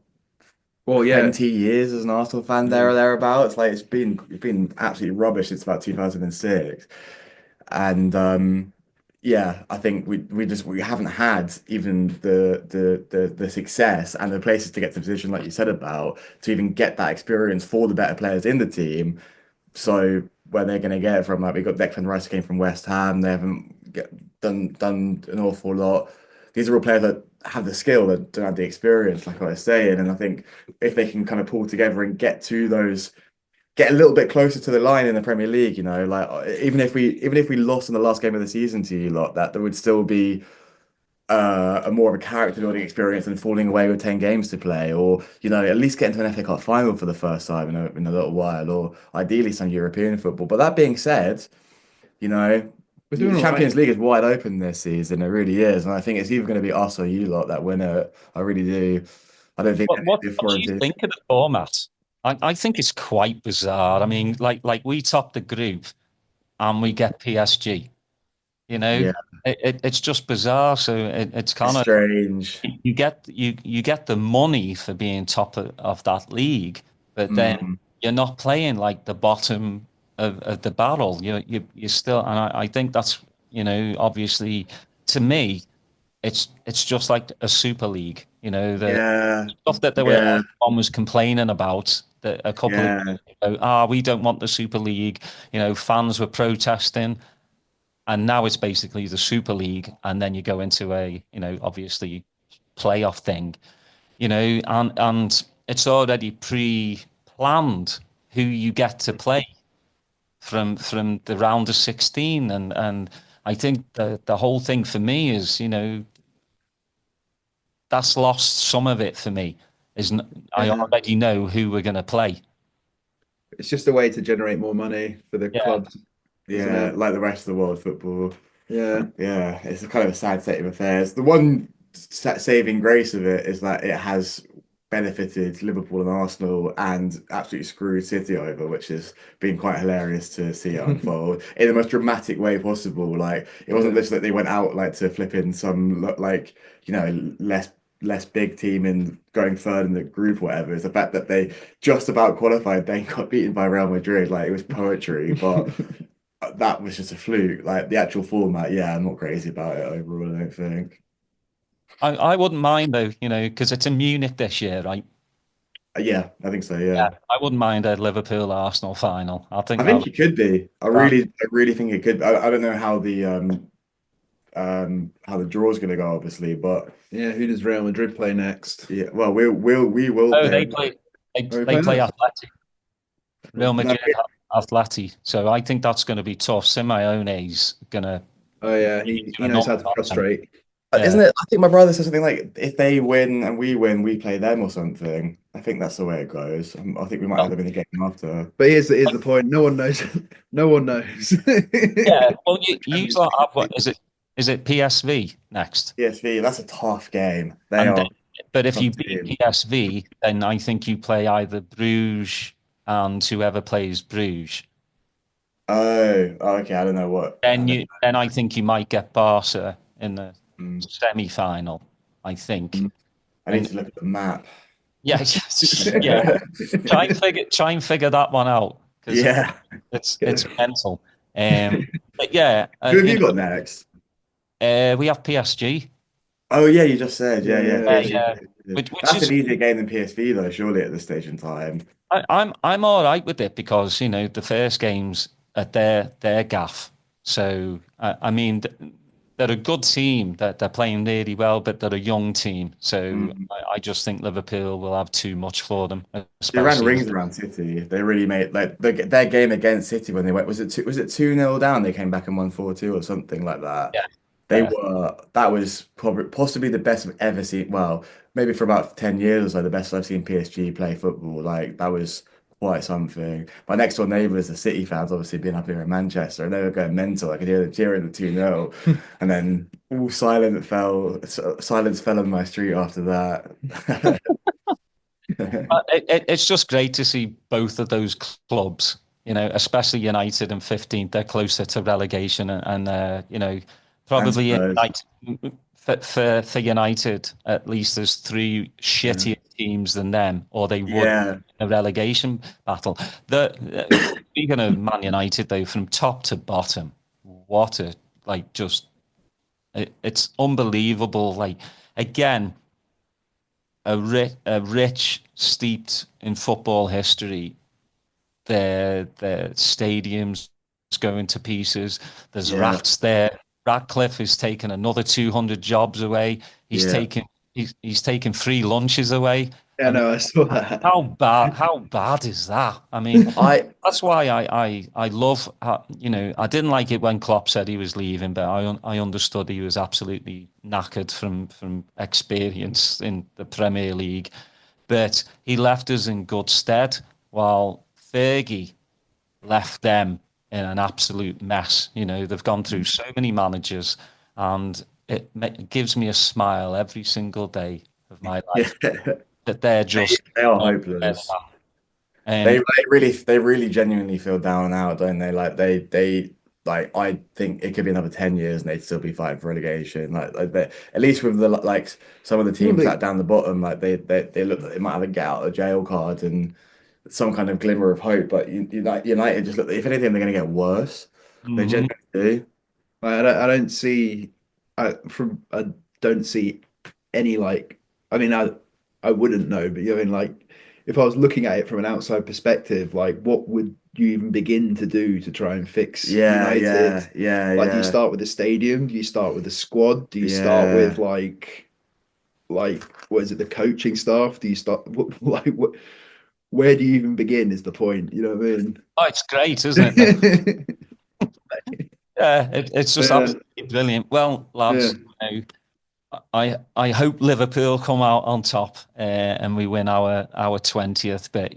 Well, yeah, 20 years as an Arsenal fan there or thereabouts. Like it's been absolutely rubbish since about 2006. And yeah, I think we haven't had even the success and the places to get to the position like you said about to even get that experience for the better players in the team. So where they're going to get it from, like we got Declan Rice who came from West Ham, they haven't done an awful lot. These are all players that have the skill that don't have the experience, like I was saying. And I think if they can kind of pull together and get a little bit closer to the line in the Premier League, you know, like even if we lost in the last game of the season to you lot, that there would still be a more of a character building experience than falling away with 10 games to play, or you know, at least getting to an FA Cup final for the first time in a little while, or ideally some European football. But that being said, you know, the Champions League is wide open this season. It really is, and I think it's either going to be us or you lot that win it. I really do. I don't think. What do you think of the format? I think it's quite bizarre. I mean, like we top the group and we get PSG. You know, it's just bizarre. So it's kind of strange. You get the money for being top of that league, but then you're not playing like the bottom of the barrel. You still, and I think that's, you know, obviously to me, it's just like a super league. You know, the stuff that everyone was complaining about that a couple of years ago, we don't want the Super League. You know, fans were protesting. And now it's basically the Super League, and then you go into a, you know, obviously playoff thing, you know, and it's already pre-planned who you get to play from the round of 16, and I think the whole thing for me is, you know, that's lost some of it for me. I already know who we're going to play. It's just a way to generate more money for the clubs. Yeah, like the rest of the world football. Yeah. Yeah, it's a kind of a sad state of affairs. The one saving grace of it is that it has benefited Liverpool and Arsenal and absolutely screwed City over, which has been quite hilarious to see it unfold in the most dramatic way possible. Like it wasn't just that they went out like to flip in some like, you know, less big team in going third in the group, whatever. It's the fact that they just about qualified, then got beaten by Real Madrid. Like it was poetry, but that was just a fluke. Like the actual format, I'm not crazy about it overall, I don't think. I wouldn't mind though, you know, because it's in Munich this year, right? Yeah, I think so. Yeah, I wouldn't mind a Liverpool Arsenal final. I think it could be. I really think it could. I don't know how the how the draw's going to go, obviously. But Yeah, who does Real Madrid play next? yeah, well, we will Oh, play. they play. Oh, we They play us? Athletic. Real No, Madrid have Atleti. So I think that's going to be tough. Simeone's going to Oh yeah, do he a knows number how to on them. frustrate. isn't Yeah. it? I think my brother said something like, if they win and we win, we play them or something. I think that's the way it goes. I think we might have them in the game after. But here's the point. No one knows. No one knows. Yeah. Well, you lot have what is it? Is it PSV next? PSV, that's a tough game. They And are then, but if tough you beat team. PSV, then I think you play either Bruges and whoever plays Bruges. Oh, okay. I don't know what. Then I think you might get Barca in the Mm, semi-final. I think. I need And to look at the map. yeah, yeah. Try and figure that one out because Yeah. it's mental. But yeah, Who have you got next? we have PSG. Oh yeah, you just said yeah. Yeah. Yeah. PSG. Which That's is an easier game than PSV though, surely at this stage in time. I'm all right with it because the first game's at their gaff. So I mean they're a good team. That they're playing really well, but they're a young team. So Mm. I just think Liverpool will have too much for them, They ran especially rings around City. They really made like their game against City when they went. Was it 2-0 down? They came back and won 4-2 or something like that. yeah. That was probably possibly the best I've ever seen. Well, maybe for about 10 years or so, the best I've seen PSG play football. Like that was quite something. My next door neighbours, the City fans, obviously being up here in Manchester, and they were going mental. I could hear them cheering the 2-0. And then all silence fell on my street after that. It's just great to see both of those clubs, especially United and 15th. They're closer to relegation, and And probably Spurs. United, for United, at least there's three Yeah. shittier teams than them, or they would Yeah. in a relegation battle. Speaking of Man United, though, from top to bottom, what a just it's unbelievable. Like again a rich, steeped in football history. Their stadiums going to pieces. There's Yeah. rats there. Ratcliffe is taking another 200 jobs away. He's Yeah. taking he's taking free lunches away. Yeah, I mean, no, I saw that. how bad is that? I mean, I that's why I love I didn't like it when Klopp said he was leaving, but I understood he was absolutely knackered from experience in the Premier League, but he left us in good stead while Fergie left them in an absolute mess. They've gone through so many managers, and it gives me a smile every single day of my life yeah. that they're just They are not where hopeless. they're at. They really genuinely feel down and out, don't they? Like they like I think it could be another 10 years and they'd still be fighting for relegation. At least with the like some of the Well, teams that down the bottom, like they look like they might have a get out of jail card and some kind of glimmer of hope. But United just look, if anything, they're gonna get worse. They Mhm. genuinely do. I don't see I don't see any like I mean I wouldn't know, but I mean like if I was looking at it from an outside perspective, like what would you even begin to do to try and fix Yeah, United? yeah, yeah, Like do you yeah, start with the stadium? Do you start with the squad? Do you start with yeah. like what is it, the coaching staff? Do you start what where do you even begin is the point, you know what I Oh, it's great, isn't it? mean? Yeah, it's just Yeah, absolutely brilliant. Well, yeah. lads, I hope Liverpool come out on top and we win our 20th. But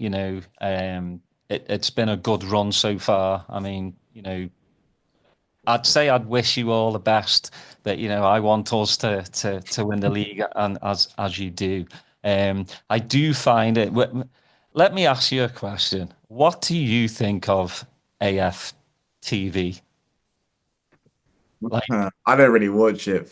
it's been a good run so far. I mean, I'd say I'd wish you all the best, but I want us to win the league, and as you do, I do find it. Let me ask you a question. What do you think of AFTV? Like, I don't really watch it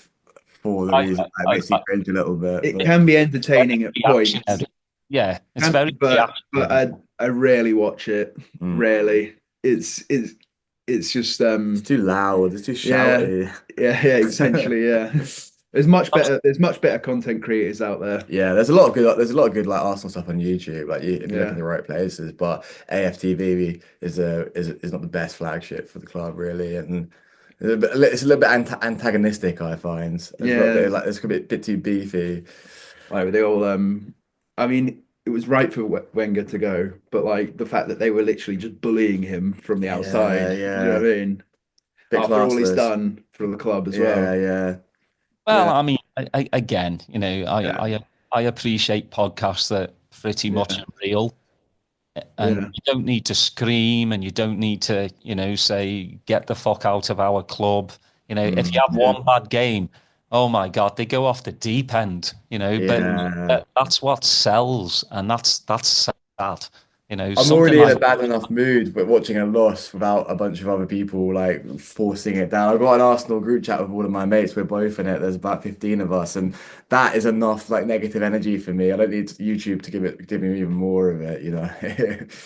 for the I, reason that I, makes me cringe a little bit, It but can be it's very entertaining at points. reactionary. Yeah, it's very But reactionary. I rarely watch it. mm. Rarely. It's just It's too loud. It's too yeah, shouty. yeah, essentially, yeah. There's much better content creators out there. Yeah, there's a lot of good like Arsenal stuff on YouTube. Like if you look in Yeah. the right places, but AFTV is not the best flagship for the club really, and It's a little bit antagonistic, I find. It's a little bit like it's a bit too beefy. Like they all, I mean, it was right for Wenger to go, but like the fact that they were literally just bullying him from the outside, Yeah, you know yeah. what I mean? Bit After all he's classless. done for the club as Yeah, well. yeah. Well, Yeah, I mean, again, yeah, I appreciate podcasts that are pretty much yeah, real, and yeah. you don't need to scream, and you don't need to, say, get the fuck out of our club. If you have Yeah. one bad game, oh my God, they go off the deep end. But Yeah. that's what sells, and that's sad. I'm Something already in like a bad enough mood, but watching a loss without a bunch of other people like forcing it down. I've got an Arsenal group chat with all of my mates. We're both in it. There's about 15 of us, and that is enough like negative energy for me. I don't need YouTube to give me even more of it, you know.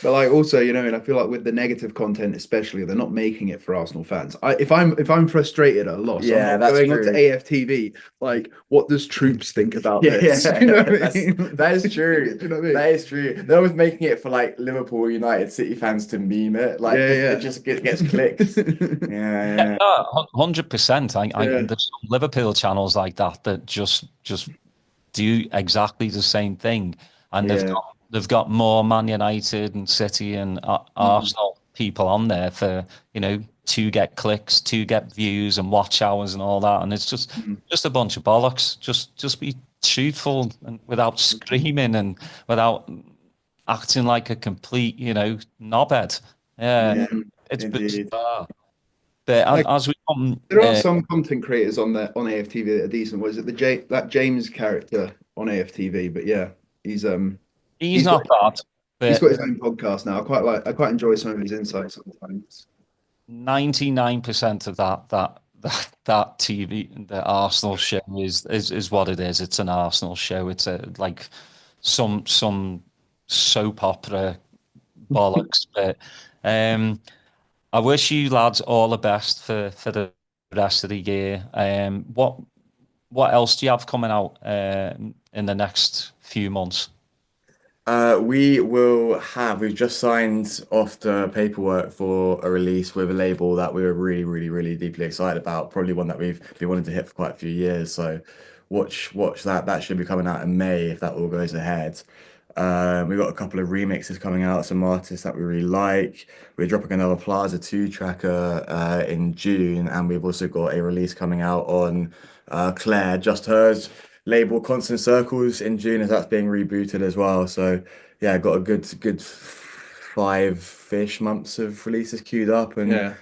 But like also, and I feel like with the negative content, especially, they're not making it for Arsenal fans. If I'm frustrated at a loss, I'm Yeah, not that's going on to true. AFTV. Like, what does Troops think about Yeah, this? You know what I that's mean? that is true. Do you know what I mean? That is true. They're always making it for like Liverpool, United, City fans to meme it, like because it Yeah, just gets clicks. Yeah, Yeah, no, 100%. yeah, There's some Liverpool channels like that that just do exactly the same thing, and they've yeah, got more Man United and City and mm, Arsenal people on there for to get clicks, to get views and watch hours and all that, and it's mm. just a bunch of bollocks. Just be truthful and without screaming and without acting like a complete knobhead. Yeah, yeah, Mm. it's indeed. bizarre. But Like as we come, there are some content creators on AFTV that are decent. Was it that James character on AFTV? But yeah, he's he's he's got not bad, he's but got his own podcast now. I quite enjoy some of his insights sometimes. 99% of that TV, the Arsenal show is what it is. It's an Arsenal show. It's a like some soap opera bollocks. But I wish you lads all the best for the rest of the year. What else do you have coming out in the next few months? We've just signed off the paperwork for a release with a label that we were really, really, really deeply excited about. Probably one that we've been wanting to hit for quite a few years. So watch that. That should be coming out in May if that all goes ahead. We've got a couple of remixes coming out, some artists that we really like. We're dropping another Plaza 2 tracker in June, and we've also got a release coming out on Claire Just Hers label Constant Circles in June as that's being rebooted as well. So yeah, got a good 5-ish months of releases queued up Yeah,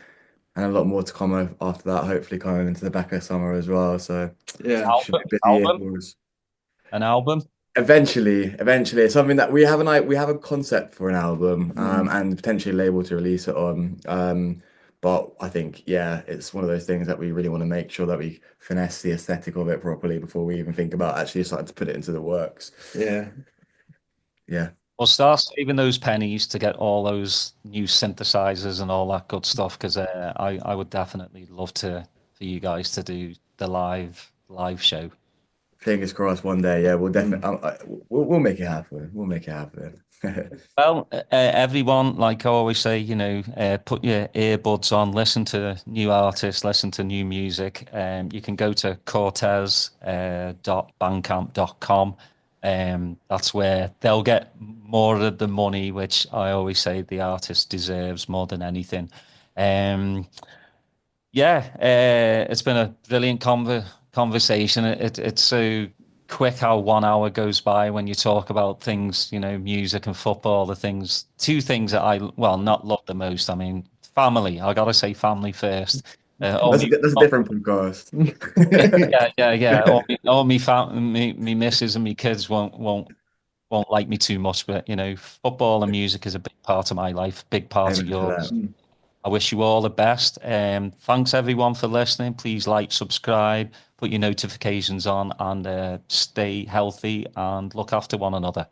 and a lot more to come after that, hopefully coming into the back of summer as well. So yeah. should be a busy year Album, for us. an album. Eventually, it's something that we have a concept for an album, Mm. and potentially a label to release it on. But I think, yeah, it's one of those things that we really want to make sure that we finesse the aesthetic of it properly before we even think about actually starting to put it into the works. Yeah. Yeah, We'll start saving those pennies to get all those new synthesizers and all that good stuff because I would definitely love for you guys to do the live show. fingers crossed one day. Yeah, we'll Mm. definitely we'll make it happen. We'll make it happen. Well, everyone, like I always say, put your earbuds on, listen to new artists, listen to new music. You can go to Cortese .bandcamp.com. That's where they'll get more of the money, which I always say the artist deserves more than anything. Um, yeah, it's been a brilliant conversation. It's so quick how 1 hour goes by when you talk about things, music and football, two things that well, not love the most. I mean, family. I gotta say family first. That's a different podcast. Yeah. All me missus and me kids won't like me too much, but football and music is a big part of my life, big part of Amen to that. yours. I wish you all the best. Thanks everyone for listening. Please like, subscribe, put your notifications on, and stay healthy and look after one another.